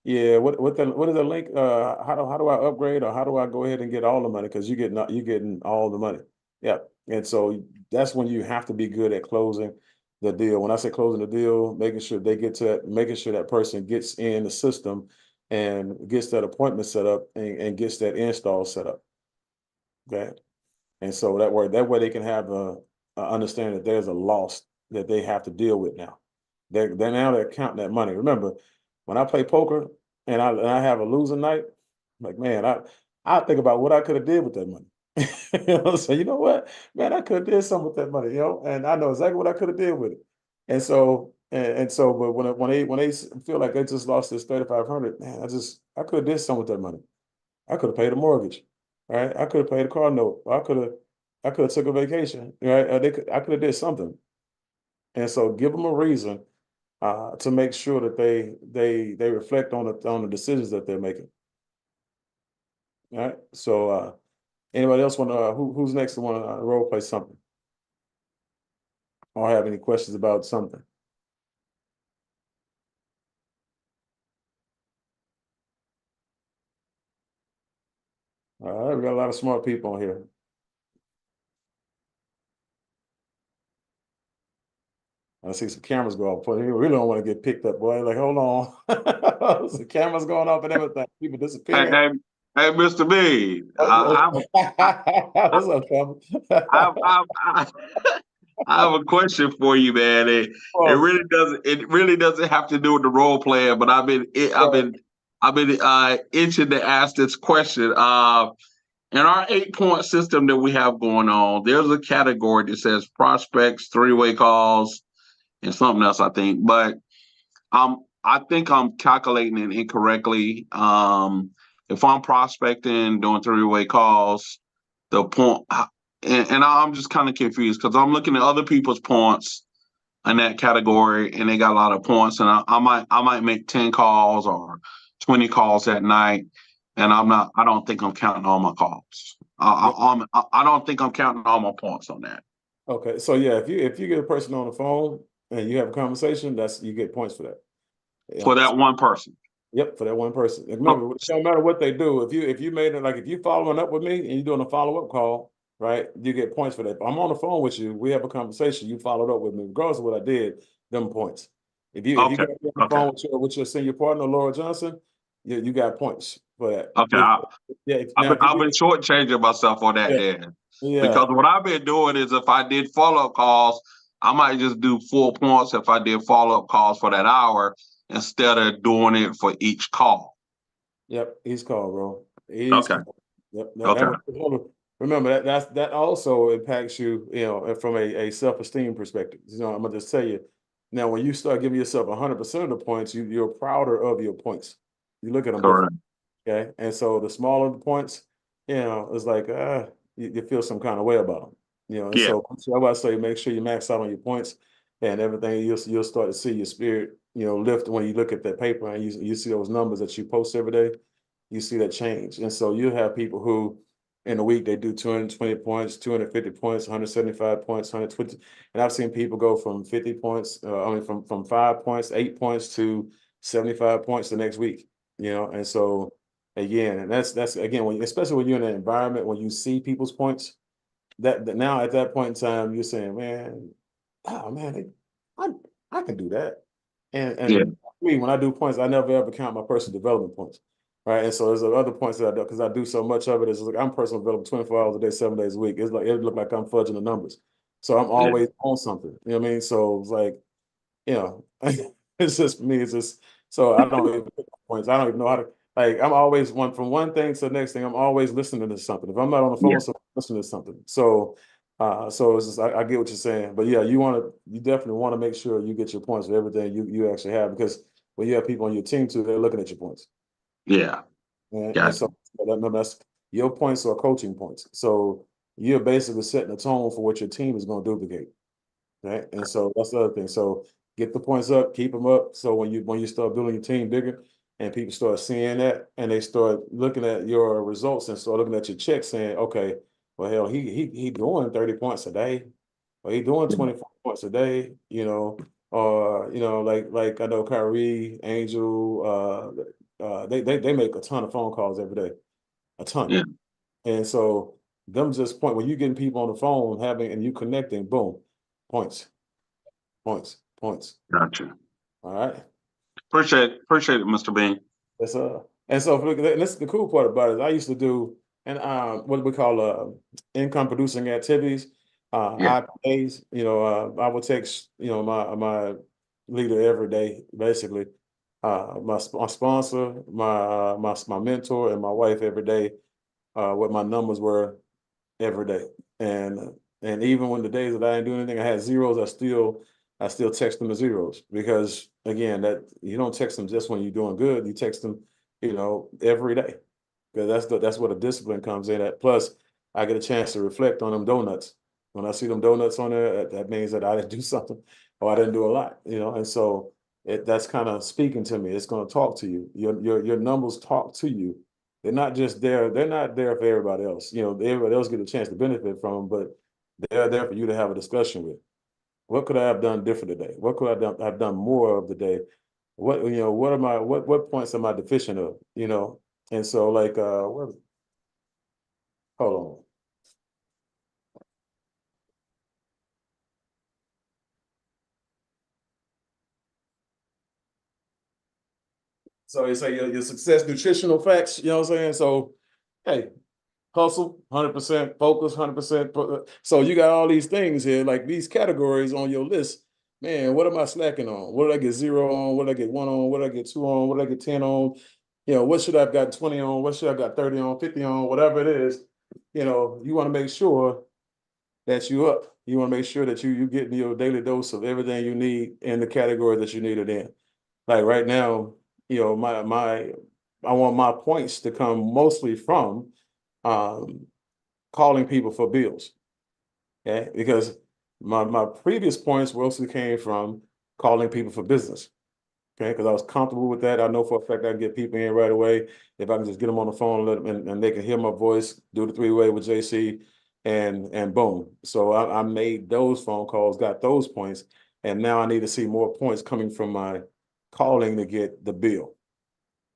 Speaker 1: Yeah, what is the link? How do I upgrade, or how do I go ahead and get all the money? Because you're getting all the money. Yeah, and so that's when you have to be good at closing the deal. When I say closing the deal, making sure making sure that person gets in the system and gets that appointment set up and gets that install set up. Okay, and so that way they can have a understanding that there's a loss that they have to deal with now. They're counting that money. Remember, when I play poker and I have a losing night, like man, I think about what I could have did with that money. So you know what, man, I could have did something with that money, and I know exactly what I could have did with it. And so, but when they feel like they just lost this 3,500, man, I could have did something with that money. I could have paid a mortgage, right? I could have paid a car note. I could have took a vacation, right? I could have did something. And so give them a reason to make sure that they reflect on the decisions that they're making. All right. So anybody else want to who's next to want to role play something or have any questions about something? All right, we got a lot of smart people on here. I see some cameras go off. But you really don't want to get picked up, boy. Like, hold on. The cameras going off and everything. People
Speaker 10: Hey,
Speaker 1: disappearing.
Speaker 10: hey, Mr. B,
Speaker 1: What's up, Kevin?
Speaker 10: I have a question for you, man. It really doesn't have to do with the role playing, but I've been itching to ask this question. In our 8-point system that we have going on, there's a category that says prospects, three-way calls, and something else, I think. But I think I'm calculating it incorrectly. If I'm prospecting, doing three-way calls, the point, and I'm just kind of confused because I'm looking at other people's points in that category, and they got a lot of points, and I might make 10 calls or 20 calls that night, and I don't think I'm counting all my calls. I don't think I'm counting all my points on that.
Speaker 1: Okay, so yeah, if you get a person on the phone and you have a conversation, you get points for that.
Speaker 10: For that one person.
Speaker 1: Yep, for that one person. And remember, it don't matter what they do. If you made it, like if you following up with me and you're doing a follow-up call, right, you get points for that. If I'm on the phone with you, we have a conversation, you followed up with me, regardless of what I did, them points. If you get on the phone with your senior partner, Laura Johnson, you got points for that.
Speaker 10: Okay. I've been shortchanging myself on that then.
Speaker 1: Yeah.
Speaker 10: Because what I've been doing is if I did follow-up calls, I might just do 4 points if I did follow-up calls for that hour instead of doing it for each call.
Speaker 1: Yep, each call, bro.
Speaker 10: Okay.
Speaker 1: Yep.
Speaker 10: Okay.
Speaker 1: Remember that also impacts you, from a self-esteem perspective. I'm gonna just tell you now, when you start giving yourself 100% of the points, you're prouder of your points. You look at them different. Okay, and so the smaller the points, it's like you feel some kind of way about them. And so that's why I say make sure you max out on your points and everything. You'll start to see your spirit, lift when you look at that paper and you see those numbers that you post every day. You see that change, and so you have people who in a week they do 220 points, 250 points, 175 points, 120, and I've seen people go from 50 points, from 5 points, 8 points to 75 points the next week. And so. Again, and that's again especially when you're in an environment when you see people's points, that now at that point in time you're saying, man, I can do that. And when I do points, I never ever count my personal development points, right? And so there's other points that I do because I do so much of it. It's like I'm personal development 24 hours a day, 7 days a week. It's like it look like I'm fudging the numbers, so I'm always on something. You know what I mean? So it's like, it's just for me. It's just so I don't even get points. I don't even know how to. Like I'm always from one thing to the next thing. I'm always listening to something. If I'm not on the phone, so I'm listening to something. So, so it's just I get what you're saying. But yeah, you definitely want to make sure you get your points for everything you actually have, because when you have people on your team too, they're looking at your points.
Speaker 10: Yeah.
Speaker 1: And so that's your points are coaching points. So you're basically setting the tone for what your team is going to duplicate. Right. And so that's the other thing. So get the points up, keep them up. So when you start building your team bigger and people start seeing that and they start looking at your results and start looking at your check saying, okay, well, hell, he doing 30 points a day, or he doing 24 points a day, or, like I know Kyrie, Angel, they make a ton of phone calls every day, a ton.
Speaker 10: Yeah.
Speaker 1: And so them just when you getting people on the phone and you connecting, boom, points.
Speaker 10: Gotcha.
Speaker 1: All right.
Speaker 10: Appreciate it, Mr. Bean.
Speaker 1: Yes, and so this is the cool part about it. I used to do what we call income producing activities, IPAs. I would text my leader every day, basically. My sponsor, my mentor, and my wife every day. What my numbers were every day, and even when the days that I didn't do anything, I had zeros. I still text them the zeros, because again, that you don't text them just when you're doing good. You text them, every day, because that's where the discipline comes in. At plus, I get a chance to reflect on them donuts. When I see them donuts on there, that means that I didn't do something or I didn't do a lot, and so that's kind of speaking to me. It's going to talk to you. Your numbers talk to you. They're not just there. They're not there for everybody else. Everybody else get a chance to benefit from them, but they're there for you to have a discussion with. What could I have done different today? What could I have done more of the day? What points am I deficient of? And so hold on. So it's like your success nutritional facts, you know what I'm saying? So, hey, hustle, 100%, focus, 100%. So you got all these things here, like these categories on your list. Man, what am I slacking on? What did I get 0 on? What did I get 1 on? What did I get 2 on? What did I get 10 on? What should I have got 20 on? What should I have got 30 on, 50 on, whatever it is? You want to make sure that you up. You want to make sure that you getting your daily dose of everything you need in the category that you need it in. Like right now, I want my points to come mostly from calling people for bills. Okay, because my previous points mostly came from calling people for business. Okay, because I was comfortable with that. I know for a fact I can get people in right away if I can just get them on the phone and they can hear my voice, do the three-way with JC, and boom. So I made those phone calls, got those points, and now I need to see more points coming from my calling to get the bill.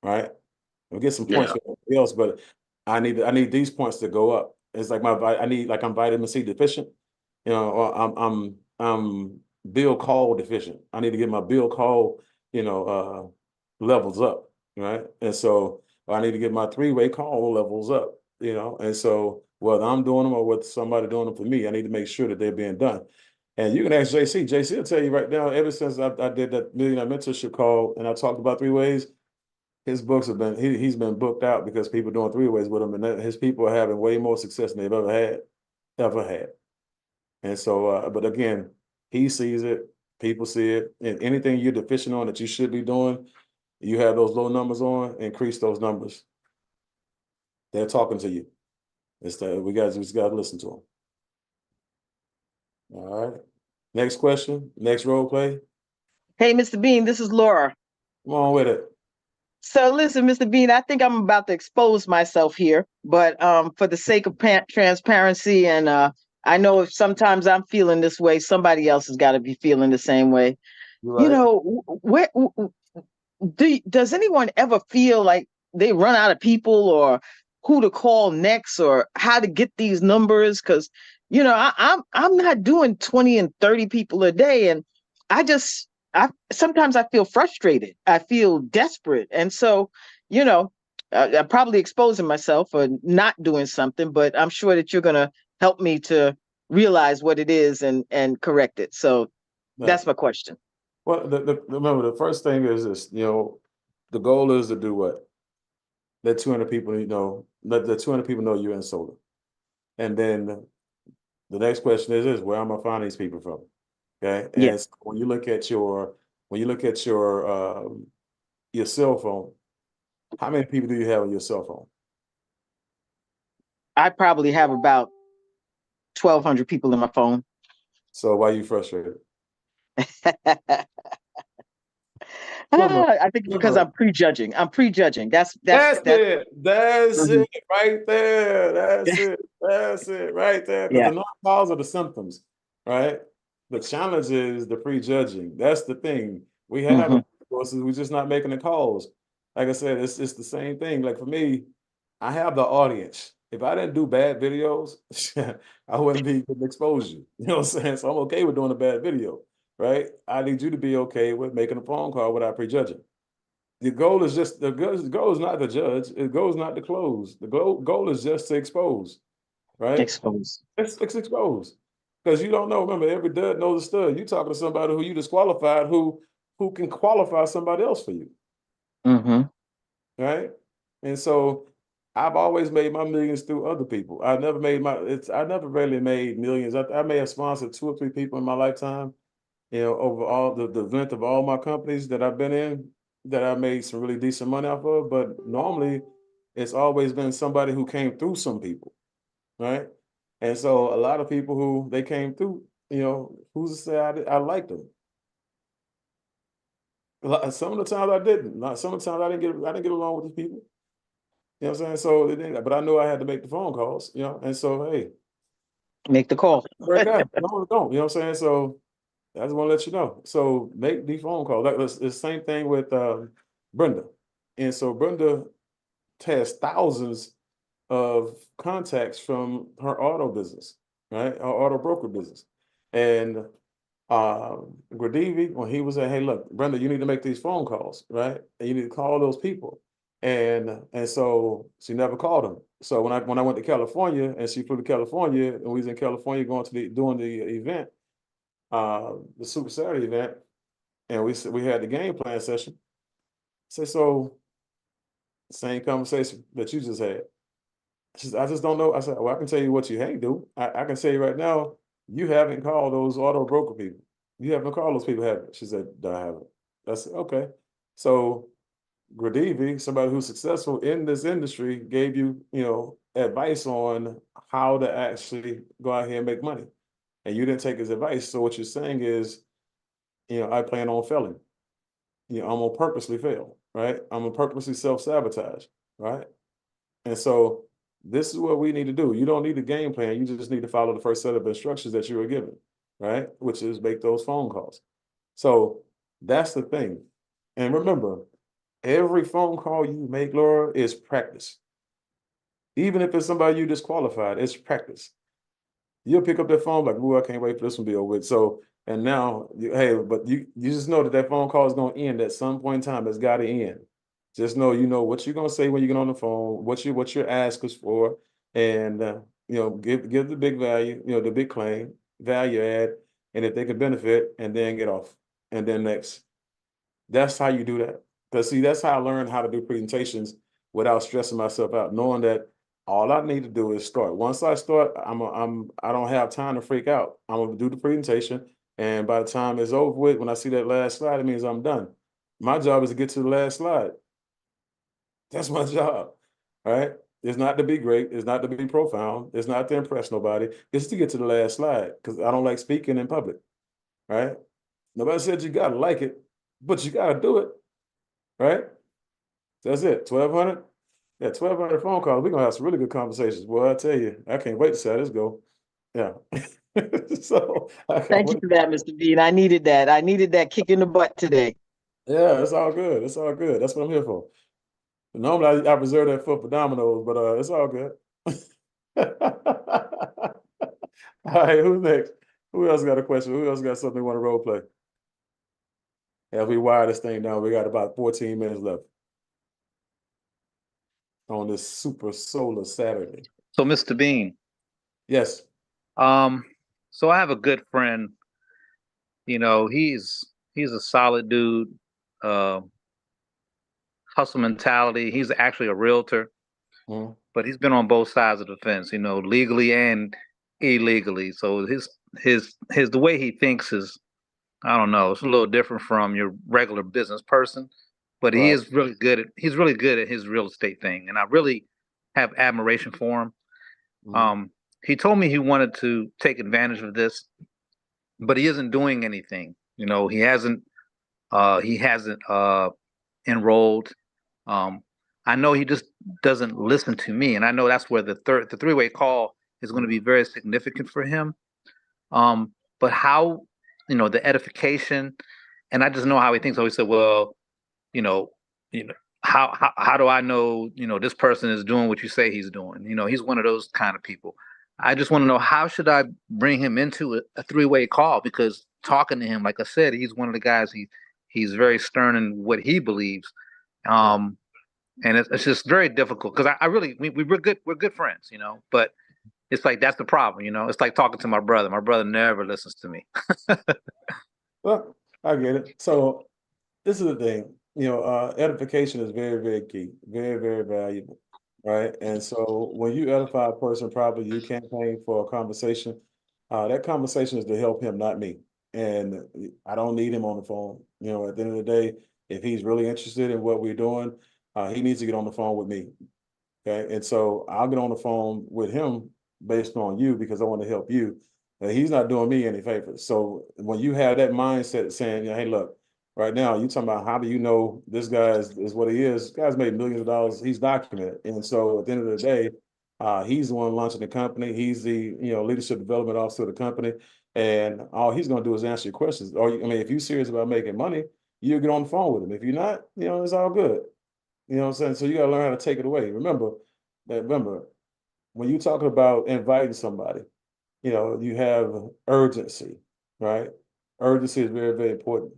Speaker 1: Right? I'll get some points for everybody else, but I need these points to go up. It's like I'm vitamin C deficient, or I'm bill call deficient. I need to get my bill call, levels up, right? And so I need to get my three-way call levels up, and so whether I'm doing them or with somebody doing them for me, I need to make sure that they're being done. And you can ask JC. JC will tell you right now, ever since I did that millionaire mentorship call and I talked about 3 ways, his books have been, he's been booked out because people doing 3 ways with him, and his people are having way more success than they've ever had. And so, but again, he sees it, people see it, and anything you're deficient on that you should be doing, you have those low numbers on, increase those numbers. They're talking to you. It's that we just got to listen to them. All right. Next question. Next role play.
Speaker 3: Hey, Mr. Bean, this is Laura.
Speaker 1: Come on with it.
Speaker 3: So listen, Mr. Bean, I think I'm about to expose myself here, but for the sake of transparency, and I know if sometimes I'm feeling this way, somebody else has got to be feeling the same way.
Speaker 1: Right.
Speaker 3: Does anyone ever feel like they run out of people, or who to call next, or how to get these numbers? Because I'm not doing 20 and 30 people a day, and I sometimes I feel frustrated. I feel desperate. And so, I'm probably exposing myself for not doing something, but I'm sure that you're going to help me to realize what it is and correct it. So that's my question.
Speaker 1: Well, remember, the first thing is this, the goal is to do what? Let 200 people, let the 200 people know you're in solar. And then the next question is this: where am I finding these people from? Okay. And
Speaker 3: Yes.
Speaker 1: so when you look at your cell phone, how many people do you have on your cell phone?
Speaker 3: I probably have about 1,200 people in my phone.
Speaker 1: So why are you frustrated?
Speaker 3: I think it's because I'm prejudging. I'm prejudging. That's
Speaker 1: it. That's it right there. That's it. That's it right there. Because the non-cause are the symptoms, right? The challenge is the prejudging. That's the thing. We have the resources, we're just not making the calls. Like I said, it's the same thing. Like for me, I have the audience. If I didn't do bad videos, I wouldn't be getting exposure. You know what I'm saying? So I'm okay with doing a bad video, right? I need you to be okay with making a phone call without prejudging. The goal is not to judge. The goal is not to close. The goal is just to expose, right?
Speaker 3: Expose.
Speaker 1: It's expose. Because you don't know. Remember, every dud knows a stud. You talking to somebody who you disqualified, who can qualify somebody else for you. Right? And so I've always made my millions through other people. I never really made millions. I may have sponsored 2 or 3 people in my lifetime, over all the length of all my companies that I've been in, that I made some really decent money off of. But normally it's always been somebody who came through some people, right? And so a lot of people who they came through, who's to say I liked them? Some of the times I didn't. Some of the times I didn't get along with these people. You know what I'm saying? So, but I knew I had to make the phone calls, and so, hey.
Speaker 3: Make the call.
Speaker 1: Work out. No, don't. You know what I'm saying? So I just want to let you know. So make the phone call. It's the same thing with Brenda. And so Brenda has thousands of contacts from her auto business, right? Her auto broker business. And 𝐍𝐎𝐓, when he was saying, hey, look, Brenda, you need to make these phone calls, right? And you need to call those people. And so she never called him. So when I went to California and she flew to California and we was in California going to doing the event, the Super Saturday event, and we had the game plan session. I said, so same conversation that you just had. She said, I just don't know. I said, well, I can tell you what you ain't do. I can tell you right now, you haven't called those auto broker people. You haven't called those people, have you? She said, no, I haven't. I said, okay. So 𝐍𝐎𝐓, somebody who's successful in this industry, gave you, advice on how to actually go out here and make money. And you didn't take his advice. So what you're saying is, I plan on failing. I'm gonna purposely fail, right? I'm gonna purposely self-sabotage, right? And so this is what we need to do. You don't need a game plan. You just need to follow the first set of instructions that you were given, right? Which is make those phone calls. So that's the thing. And remember, every phone call you make, Laura, is practice. Even if it's somebody you disqualified, it's practice. You'll pick up that phone like, "Ooh, I can't wait for this one to be over with." So, and now, but you just know that phone call is going to end at some point in time. It's got to end. Just know, what you're going to say when you get on the phone, what your ask is for, and give the big value, the big claim, value add, and if they can benefit, and then get off, and then next. That's how you do that. Because see, that's how I learned how to do presentations without stressing myself out, knowing that all I need to do is start. Once I start, I don't have time to freak out. I'm gonna do the presentation, and by the time it's over with, when I see that last slide, it means I'm done. My job is to get to the last slide. That's my job, right? It's not to be great. It's not to be profound. It's not to impress nobody. It's to get to the last slide because I don't like speaking in public, right? Nobody said you gotta like it, but you gotta do it, right? That's it. 1,200. Yeah, 1,200 phone calls. We're gonna have some really good conversations. Well, I tell you, I can't wait to see how this go. Yeah. So I can't
Speaker 3: Thank you
Speaker 1: wait.
Speaker 3: for that, Mr. Bean. I needed that. I needed that kick in the butt today.
Speaker 1: Yeah, it's all good. It's all good. That's what I'm here for. Normally I reserve that for dominoes, but it's all good. All right, who's next? Who else got a question? Who else got something they want to role play? As we wire this thing down, we got about 14 minutes left on this super solar Saturday.
Speaker 2: So, Mr. Bean,
Speaker 1: Yes.
Speaker 2: so I have a good friend. He's a solid dude, hustle mentality. He's actually a realtor, but he's been on both sides of the fence, legally and illegally. So the way he thinks is, I don't know, it's a little different from your regular business person, but
Speaker 1: Right.
Speaker 2: he's really good at his real estate thing, and I really have admiration for him. He told me he wanted to take advantage of this, but he isn't doing anything. He hasn't enrolled. I know he just doesn't listen to me, and I know that's where the three-way call is going to be very significant for him. But how, the edification, and I just know how he thinks. So he said, well, how do I know, this person is doing what you say he's doing? He's one of those kind of people. I just want to know, how should I bring him into a three-way call? Because talking to him, like I said, he's one of the guys, he's very stern in what he believes. And it's just very difficult because I really, we're good friends, but it's like, that's the problem, it's like talking to my brother. My brother never listens to me.
Speaker 1: Well, I get it. So this is the thing, edification is very, very key, very, very valuable, right? And so when you edify a person properly, you campaign for a conversation. That conversation is to help him, not me. And I don't need him on the phone. At the end of the day, if he's really interested in what we're doing, he needs to get on the phone with me. Okay. And so I'll get on the phone with him based on you because I want to help you. And he's not doing me any favors. So when you have that mindset saying, hey, look, right now, you talking about how do you know this guy is what he is? This guy's made millions of dollars. He's documented. And so at the end of the day, he's the one launching the company. He's the leadership development officer of the company. And all he's going to do is answer your questions. Or if you're serious about making money, you get on the phone with him. If you're not, it's all good. You know what I'm saying? So you got to learn how to take it away. Remember, when you're talking about inviting somebody, you have urgency, right? Urgency is very, very important.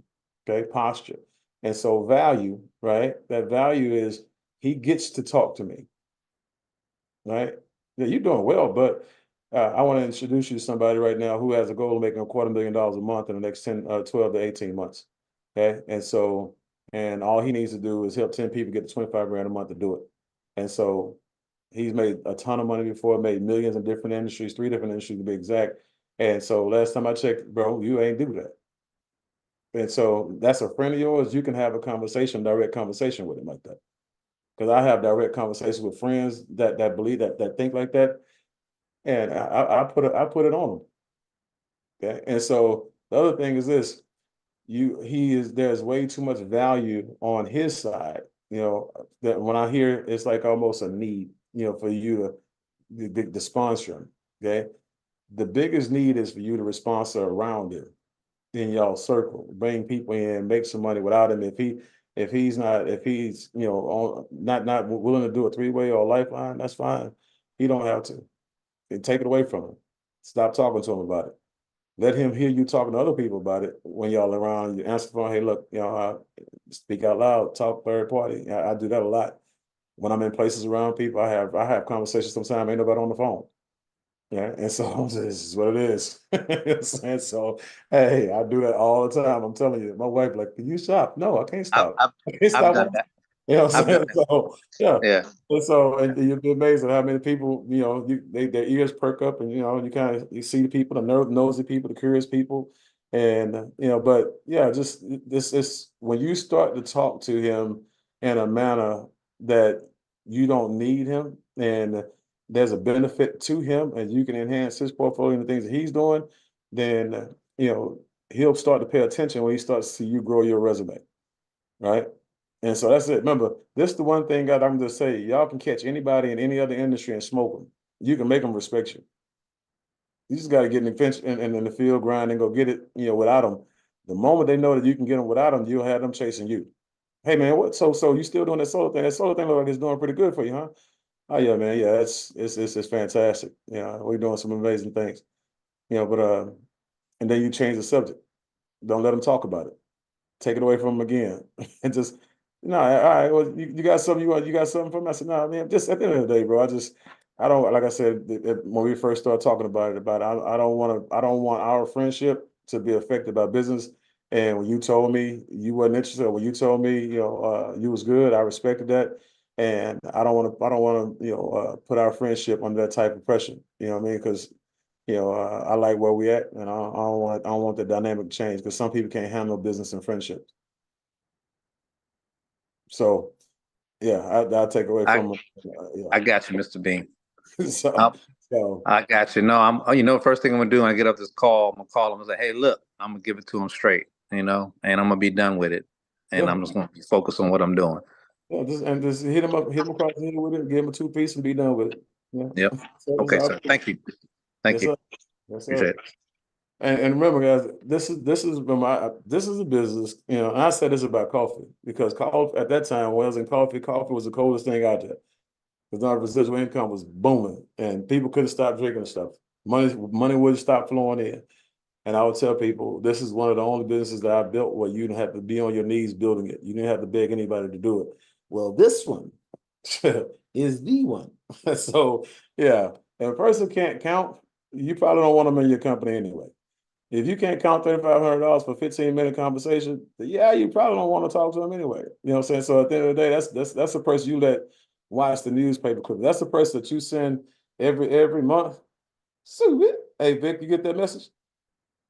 Speaker 1: Okay, posture. And so value, right? That value is he gets to talk to me, right? Yeah, you're doing well, but I want to introduce you to somebody right now who has a goal of making $250,000 a month in the next 12 to 18 months. Okay. And so, and all he needs to do is help 10 people get to 25 grand a month to do it. And so he's made a ton of money before, made millions in different industries, 3 different industries to be exact. And so last time I checked, bro, you ain't do that. And so that's a friend of yours. You can have a conversation, direct conversation with him like that. Because I have direct conversations with friends that believe that think like that. And I put it on them. Okay. And so the other thing is this, there's way too much value on his side, that when I hear it's like almost a need, for you to sponsor him. Okay. The biggest need is for you to sponsor around him in y'all circle, bring people in, make some money without him. If he's not willing to do a 3-way or a lifeline, that's fine. He don't have to. And take it away from him. Stop talking to him about it. Let him hear you talking to other people about it when y'all around. You answer the phone, hey, look, speak out loud, talk third party. I do that a lot. When I'm in places around people, I have conversations sometimes, ain't nobody on the phone. Yeah, and so this is what it is. And so, hey, I do that all the time. I'm telling you, my wife like, can you stop? No, I can't stop. I can't
Speaker 2: I've
Speaker 1: stop.
Speaker 2: done that.
Speaker 1: You know what I'm
Speaker 2: I've
Speaker 1: saying?
Speaker 2: done that.
Speaker 1: So yeah.
Speaker 2: Yeah.
Speaker 1: And so, and you'd be amazed at how many people, their ears perk up, and you see the people, the nosy people, the curious people, and but yeah, just this is when you start to talk to him in a manner that you don't need him, and there's a benefit to him, and you can enhance his portfolio and the things that he's doing, then he'll start to pay attention when he starts to see you grow your resume, right? And so that's it. Remember, this is the one thing I'm just say, y'all can catch anybody in any other industry and smoke them. You can make them respect you. You just got to get in the field, grind, and go get it, without them. The moment they know that you can get them without them, you'll have them chasing you. Hey man, what? So you still doing that solar thing? That solar thing look like it's doing pretty good for you, huh? Oh yeah, man. Yeah, it's fantastic. We're doing some amazing things. But and then you change the subject. Don't let them talk about it. Take it away from them again. And just no, all right. Well, you got something you got something for me? I said, no, man. Just at the end of the day, bro. I don't like I said when we first started talking about it. I don't want our friendship to be affected by business. And when you told me you wasn't interested, or when you told me you was good, I respected that. And I don't want to put our friendship under that type of pressure. You know what I mean? Because I like where we at, and I don't want the dynamic to change, because some people can't handle business and friendship. So, yeah, I'll take away from
Speaker 2: I got you, Mr. Bean.
Speaker 1: so,
Speaker 2: I got you. No, first thing I'm gonna do when I get off this call, I'm gonna call him and say, hey, look, I'm gonna give it to him straight, and I'm gonna be done with it, and
Speaker 1: yeah,
Speaker 2: I'm just gonna focus on what I'm doing.
Speaker 1: yeah, just hit him across the head with it, give him a 2-piece, and be done with it. Yeah.
Speaker 2: Yep.
Speaker 1: So
Speaker 2: Okay, sir. Thank you. Thank
Speaker 1: yes,
Speaker 2: you.
Speaker 1: sir. Yes, sir.
Speaker 2: Appreciate it.
Speaker 1: And remember, guys, this is a business. And I said this about coffee, because coffee at that time, when I was in coffee was the coldest thing out there, because our residual income was booming, and people couldn't stop drinking stuff. Money wouldn't stop flowing in. And I would tell people, this is one of the only businesses that I built where you didn't have to be on your knees building it. You didn't have to beg anybody to do it. Well, this one is the one. So yeah, if a person can't count, you probably don't want them in your company anyway. If you can't count $3,500 for 15-minute conversation, yeah, you probably don't want to talk to them anyway. You know what I'm saying? So at the end of the day, that's the person you let watch the newspaper clip. That's the person that you send every month. So, hey Vic, you get that message?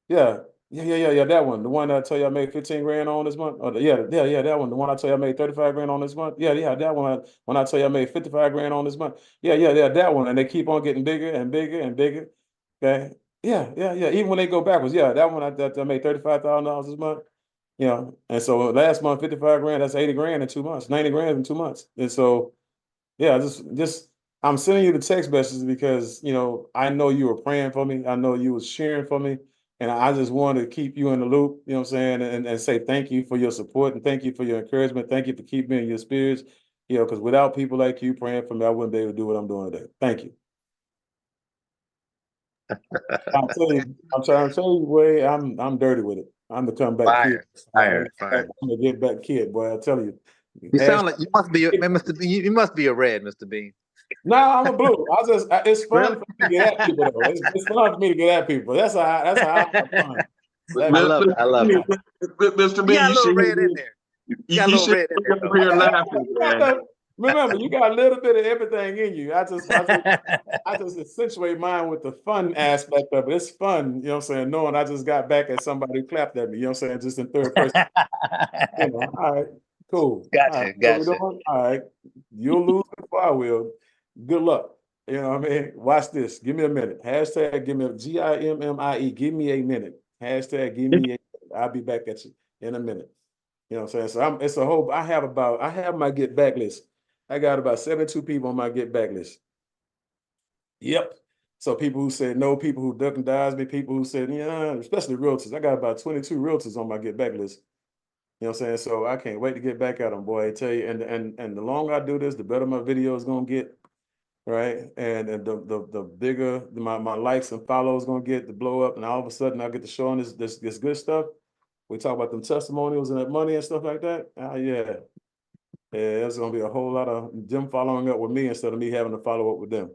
Speaker 1: Yeah. Yeah. That one. The one that I tell you I made 15 grand on this month. Yeah, that one. The one I tell you I made 35 grand on this month. Yeah, that one. When I tell you I made 55 grand on this month. Yeah, that one. And they keep on getting bigger and bigger and bigger. Okay. Yeah. Even when they go backwards, yeah, that one I made $35,000 this month. And so last month, 55 grand, that's 80 grand in 2 months, 90 grand in 2 months. And so, yeah, just I'm sending you the text messages because, I know you were praying for me. I know you was cheering for me. And I just wanted to keep you in the loop, you know what I'm saying? And say thank you for your support, and thank you for your encouragement. Thank you for keeping me in your spirits, because without people like you praying for me, I wouldn't be able to do what I'm doing today. Thank you. I'm trying to tell you, Way, I'm dirty with it. I'm the comeback kid.
Speaker 2: Fire, fire, fire.
Speaker 1: I'm the get back kid, boy. I tell you.
Speaker 2: You sound like you must be, Mr. Bean. You must be a red, Mr. Bean.
Speaker 1: No, I'm a blue. It's fun
Speaker 2: Really?
Speaker 1: for me to get at people though. It's fun for me to get at people. That's how I have fun.
Speaker 2: I love it. I love it.
Speaker 10: Mr.
Speaker 2: You
Speaker 10: B,
Speaker 2: got a
Speaker 10: you
Speaker 2: little
Speaker 10: should
Speaker 2: red in there. You got a little red in there,
Speaker 10: up here laughing, man.
Speaker 1: Remember, you got a little bit of everything in you. I just accentuate mine with the fun aspect of it. It's fun, you know what I'm saying? Knowing I just got back at somebody who clapped at me, you know what I'm saying? Just in third person. You know, all right, cool.
Speaker 2: Gotcha,
Speaker 1: All right,
Speaker 2: gotcha.
Speaker 1: all right, you'll lose before I will. Good luck. You know what I mean? Watch this. Give me a minute. Hashtag give me a GIMMIE. Give me a minute. Hashtag give me a minute. I'll be back at you in a minute. You know what I'm saying? So it's a whole, I have my get back list. I got about 72 people on my get back list. Yep. So people who said no, people who duck and dies me, people who said, yeah, especially realtors. I got about 22 realtors on my get back list. You know what I'm saying? So I can't wait to get back at them, boy. I tell you, and the longer I do this, the better my video is gonna get. Right. And the bigger my likes and follows gonna get to blow up, and all of a sudden I get to show them this good stuff. We talk about them testimonials and that money and stuff like that. Yeah. Yeah, there's gonna be a whole lot of them following up with me instead of me having to follow up with them.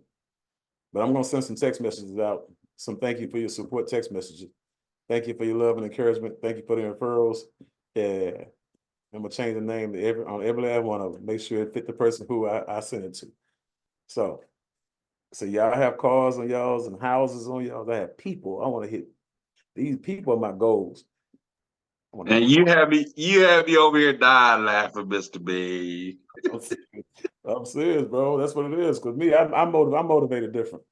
Speaker 1: But I'm gonna send some text messages out. Some thank you for your support text messages. Thank you for your love and encouragement. Thank you for the referrals. Yeah. I'm gonna change the name to on every last one of them. Make sure it fit the person who I sent it to. So y'all have cars on y'all's and houses on y'all. I have people. I want to hit these people are my goals.
Speaker 10: And you have me over here dying laughing, Mr. B.
Speaker 1: I'm serious, bro. That's what it is. Cause me, I'm motivated different.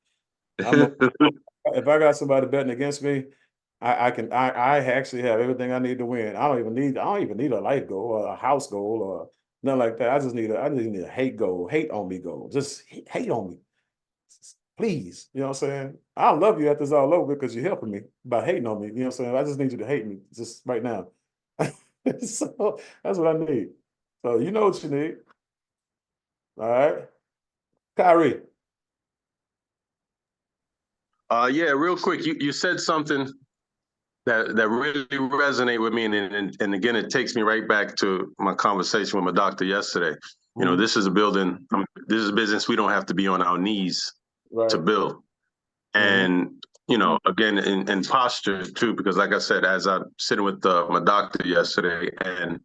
Speaker 1: If I got somebody betting against me, I actually have everything I need to win. I don't even need a life goal or a house goal or nothing like that. I just need a hate goal, hate on me goal. Just hate on me. Please, you know what I'm saying? I'll love you after it's all over because you're helping me by hating on me. You know what I'm saying? I just need you to hate me just right now. So that's what I need. So you know what you need. All right. Kyrie.
Speaker 5: Yeah, real quick. You said something that really resonated with me, and again, it takes me right back to my conversation with my doctor yesterday. You know, this is a building. This is a business. We don't have to be on our knees to build. And you know, again, in posture too, because like I said, as I'm sitting with my doctor yesterday, and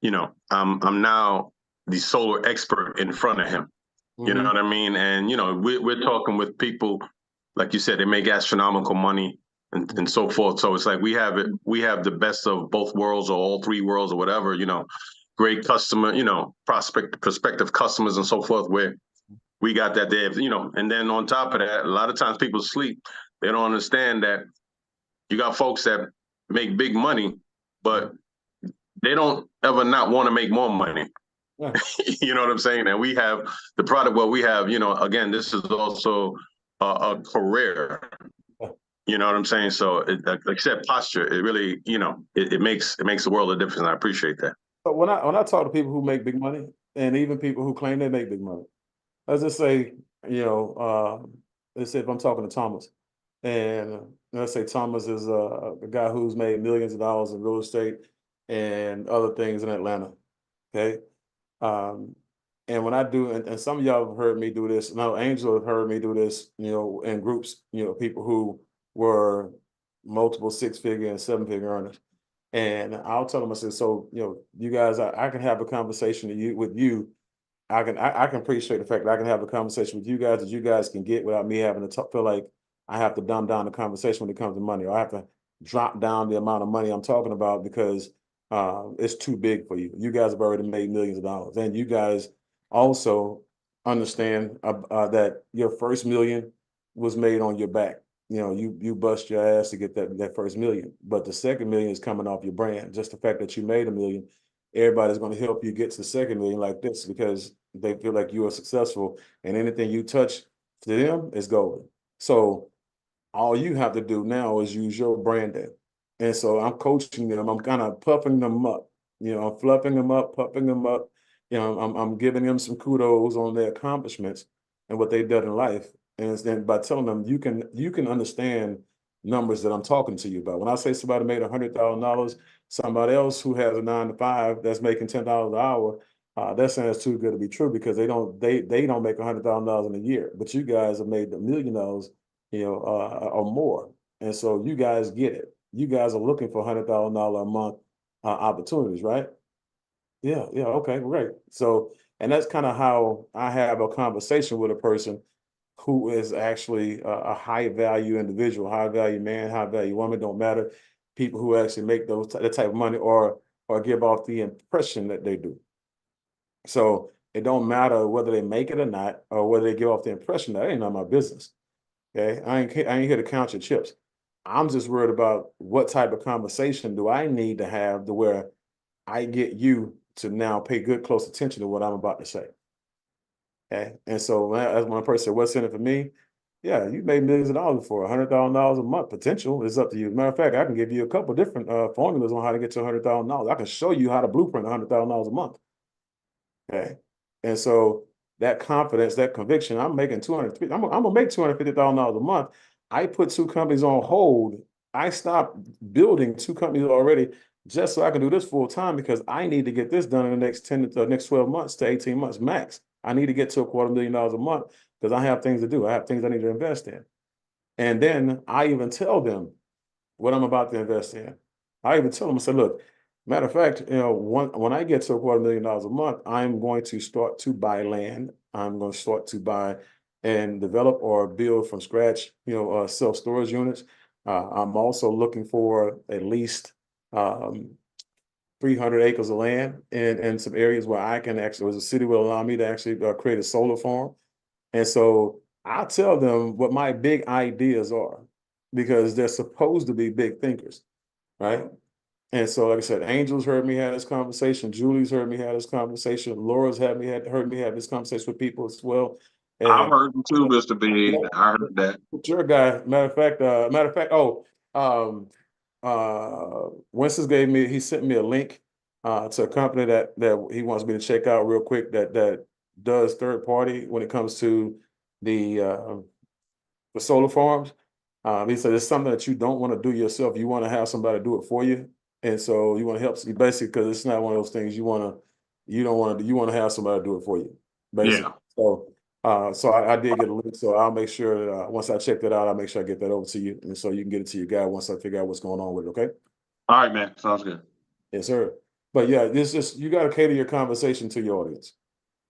Speaker 5: you know, I'm now the solar expert in front of him. You know what I mean? And you know, we're talking with people, like you said, they make astronomical money and so forth. So it's like we have the best of both worlds or all three worlds or whatever. You know, great customer, you know, prospective customers and so forth. Where we got that there, you know, and then on top of that, a lot of times people sleep. They don't understand that you got folks that make big money, but they don't ever not want to make more money. Yeah. You know what I'm saying? And we have the product. Well, we have, you know, again, this is also a career. You know what I'm saying? So, like I said, posture. It really, you know, it makes a world of difference. And I appreciate that.
Speaker 1: So when I talk to people who make big money, and even people who claim they make big money, let's just say, you know, let's say if I'm talking to Thomas, and let's say Thomas is a guy who's made millions of dollars in real estate and other things in Atlanta. Okay. And when I do, and some of y'all have heard me do this, no, Angel have heard me do this, you know, in groups, you know, people who were multiple 6-figure and 7-figure earners. And I'll tell them, I said, so, you know, you guys, I can have a conversation with you. I can appreciate the fact that I can have a conversation with you guys that you guys can get without me having to feel like I have to dumb down the conversation when it comes to money, or I have to drop down the amount of money I'm talking about because it's too big for you. You guys have already made millions of dollars, and you guys also understand that your first million was made on your back. You know, you bust your ass to get that first million, but the second million is coming off your brand. Just the fact that you made $1 million, everybody's going to help you get to the second million like this because they feel like you are successful, and anything you touch to them is golden. So all you have to do now is use your branding. And so I'm coaching them. I'm kind of puffing them up. You know, I'm fluffing them up, puffing them up. You know, I'm giving them some kudos on their accomplishments and what they've done in life. And then by telling them you can understand numbers that I'm talking to you about. When I say somebody made $100,000, somebody else who has a 9 to 5 that's making $10 an hour, that sounds too good to be true, because they don't make $100,000 in a year, but you guys have made $1 million, or more, and so you guys get it. You guys are looking for $100,000 a month opportunities, right? Yeah, okay, great. So, and that's kind of how I have a conversation with a person who is actually a high value individual, high value man, high value woman, don't matter. People who actually make that type of money, or give off the impression that they do. So it don't matter whether they make it or not, or whether they give off the impression. That ain't none of my business. Okay, I ain't here to count your chips. I'm just worried about what type of conversation do I need to have to where I get you to now pay good close attention to what I'm about to say. Okay, and so as one person said, "What's in it for me?" Yeah, you made millions of dollars before. $100,000 a month potential is up to you. As a matter of fact, I can give you a couple different formulas on how to get to $100,000. I can show you how to blueprint $100,000 a month. Okay, and so that confidence, that conviction, I'm making I'm gonna make $250,000 a month. I put 2 companies on hold. I stopped building 2 companies already just so I can do this full time, because I need to get this done in the next 12 months to 18 months max. I need to get to $250,000 a month because I have things to do. I have things I need to invest in. And then I even tell them what I'm about to invest in. I even tell them, I said, look, matter of fact, when I get to $250,000 a month, I'm going to start to buy land. I'm going to start to buy and develop or build from scratch, self-storage units. I'm also looking for at least 300 acres of land in some areas where I can actually, the city will allow me to actually create a solar farm. And so I tell them what my big ideas are, because they're supposed to be big thinkers, right? And so, like I said, Angel's heard me have this conversation. Julie's heard me have this conversation. Laura's heard me have this conversation with people as well. And
Speaker 10: I've heard them too, Mr. B. I heard that.
Speaker 1: You're a guy. Matter of fact. Winston he sent me a link to a company that he wants me to check out real quick that does third party when it comes to the solar farms. He said it's something that you don't want to do yourself. You want to have somebody do it for you. And so you want to help, basically, because it's not one of those things you want to have somebody do it for you, basically. Yeah. So I did get a link. So I'll make sure that once I check that out, I'll make sure I get that over to you, and so you can get it to your guy once I figure out what's going on with it. Okay.
Speaker 10: All right, man. Sounds good.
Speaker 1: Yes, sir. But yeah, you got to cater your conversation to your audience.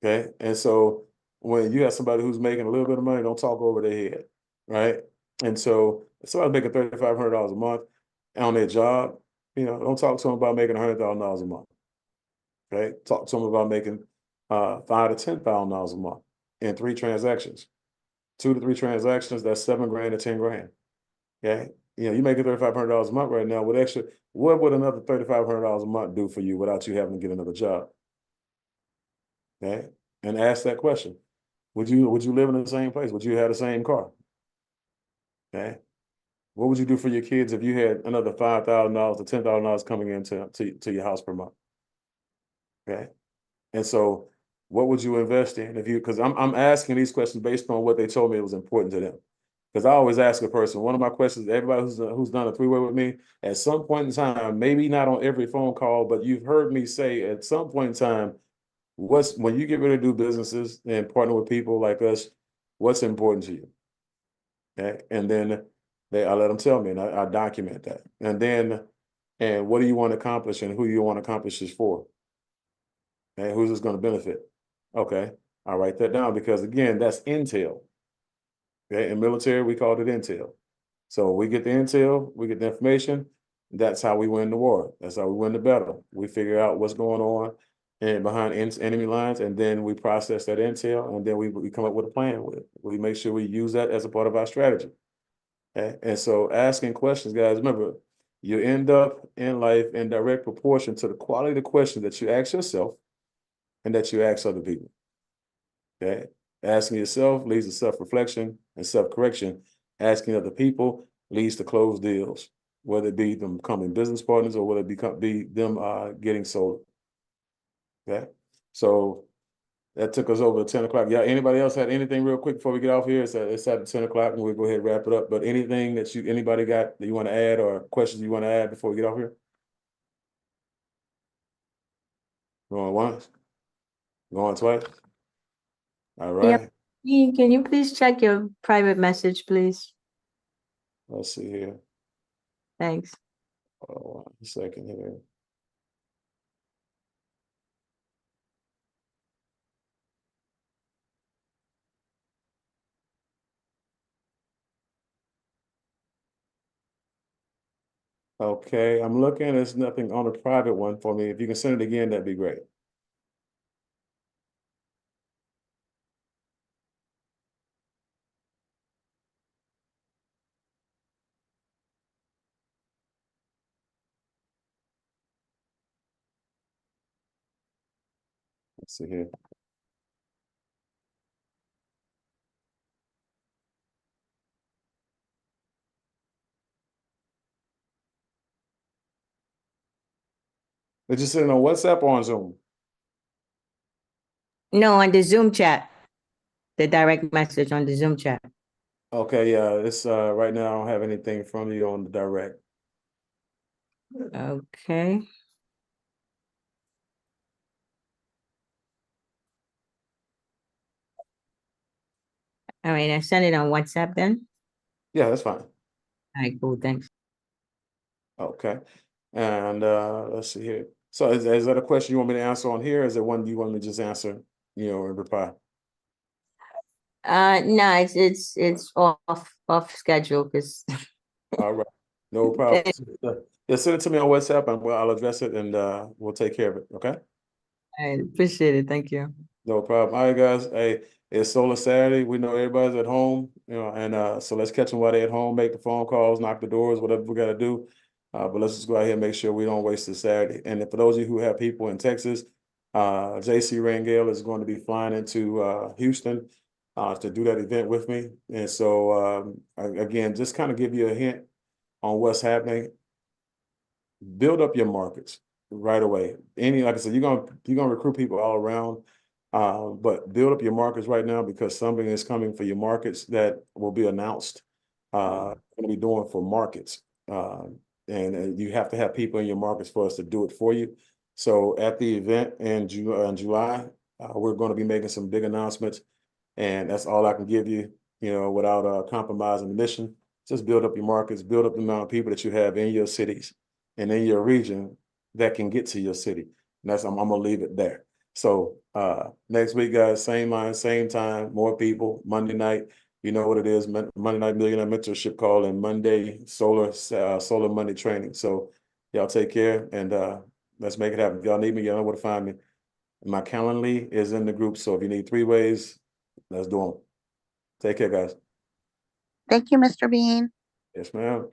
Speaker 1: Okay. And so when you have somebody who's making a little bit of money, don't talk over their head, right? And so if somebody's making $3,500 a month on their job, don't talk to them about making $100,000 a month. Okay, talk to them about making $5,000 to $10,000 a month in 3 transactions, 2 to 3 transactions. That's $7,000 to $10,000. Okay, you're making $3,500 a month right now. What would another $3,500 a month do for you without you having to get another job? Okay, and ask that question. Would you live in the same place? Would you have the same car? Okay. What would you do for your kids if you had another $5,000 to $10,000 coming into your house per month? Okay. And so what would you invest in because I'm asking these questions based on what they told me it was important to them. Because I always ask a person, one of my questions, everybody who's done a 3-way with me, at some point in time, maybe not on every phone call, but you've heard me say at some point in time, when you get ready to do businesses and partner with people like us, what's important to you? Okay. And then I let them tell me, and I document that. And what do you want to accomplish, and who you want to accomplish this for? And who's this going to benefit? Okay, I'll write that down, because again, that's intel. Okay, in military, we called it intel. So we get the intel, we get the information. That's how we win the war. That's how we win the battle. We figure out what's going on and behind enemy lines, and then we process that intel, and then we come up with a plan with it. We make sure we use that as a part of our strategy. Okay? And so asking questions, guys, remember, you end up in life in direct proportion to the quality of the questions that you ask yourself and that you ask other people. Okay? Asking yourself leads to self-reflection and self-correction. Asking other people leads to closed deals, whether it be them becoming business partners or whether it be them getting sold. Okay? So that took us over to 10 o'clock. Yeah, anybody else had anything real quick before we get off here? It's at 10 o'clock and we'll go ahead and wrap it up. But anything that anybody got that you want to add or questions you want to add before we get off here? Going once? Going twice? All right.
Speaker 11: Yep. Can you please check your private message, please?
Speaker 1: Let's see here.
Speaker 11: Thanks.
Speaker 1: Hold on a second here. Okay, I'm looking. There's nothing on the private one for me. If you can send it again, that'd be great. Let's see here. Did you send it on WhatsApp or on Zoom?
Speaker 11: No, on the Zoom chat. The direct message on the Zoom chat.
Speaker 1: Okay, yeah, it's right now I don't have anything from you on the direct.
Speaker 11: Okay. All right, I sent it on WhatsApp then.
Speaker 1: Yeah, that's fine.
Speaker 11: All right, cool, thanks.
Speaker 1: Okay. And let's see here. So is that a question you want me to answer on here? Or is it one you want me to just answer, in reply?
Speaker 11: No, it's off schedule because
Speaker 1: All right. No problem. Yeah, send it to me on WhatsApp and I'll address it and we'll take care of it. Okay.
Speaker 11: I appreciate it. Thank you.
Speaker 1: No problem. All right, guys. Hey, it's Solar Saturday. We know everybody's at home, and so let's catch them while they're at home, make the phone calls, knock the doors, whatever we got to do. But let's just go out here and make sure we don't waste the Saturday. And for those of you who have people in Texas, 𝐍𝐎� is going to be flying into Houston to do that event with me. And so, again, just kind of give you a hint on what's happening. Build up your markets right away. Like I said, you're gonna recruit people all around. But build up your markets right now because something is coming for your markets that will be announced. Going to be doing for markets, and you have to have people in your markets for us to do it for you. So at the event in July, we're going to be making some big announcements, and that's all I can give you. Without compromising the mission. Just build up your markets, build up the amount of people that you have in your cities and in your region that can get to your city. And I'm gonna leave it there. So next week, guys, same line, same time, more people, Monday night. You know what it is, Monday night millionaire mentorship call and Monday solar Monday training. So y'all take care and let's make it happen. If y'all need me, y'all know where to find me. My Calendly is in the group. So if you need 3 ways, let's do them. Take care, guys.
Speaker 9: Thank you, Mr. Bean.
Speaker 1: Yes, ma'am.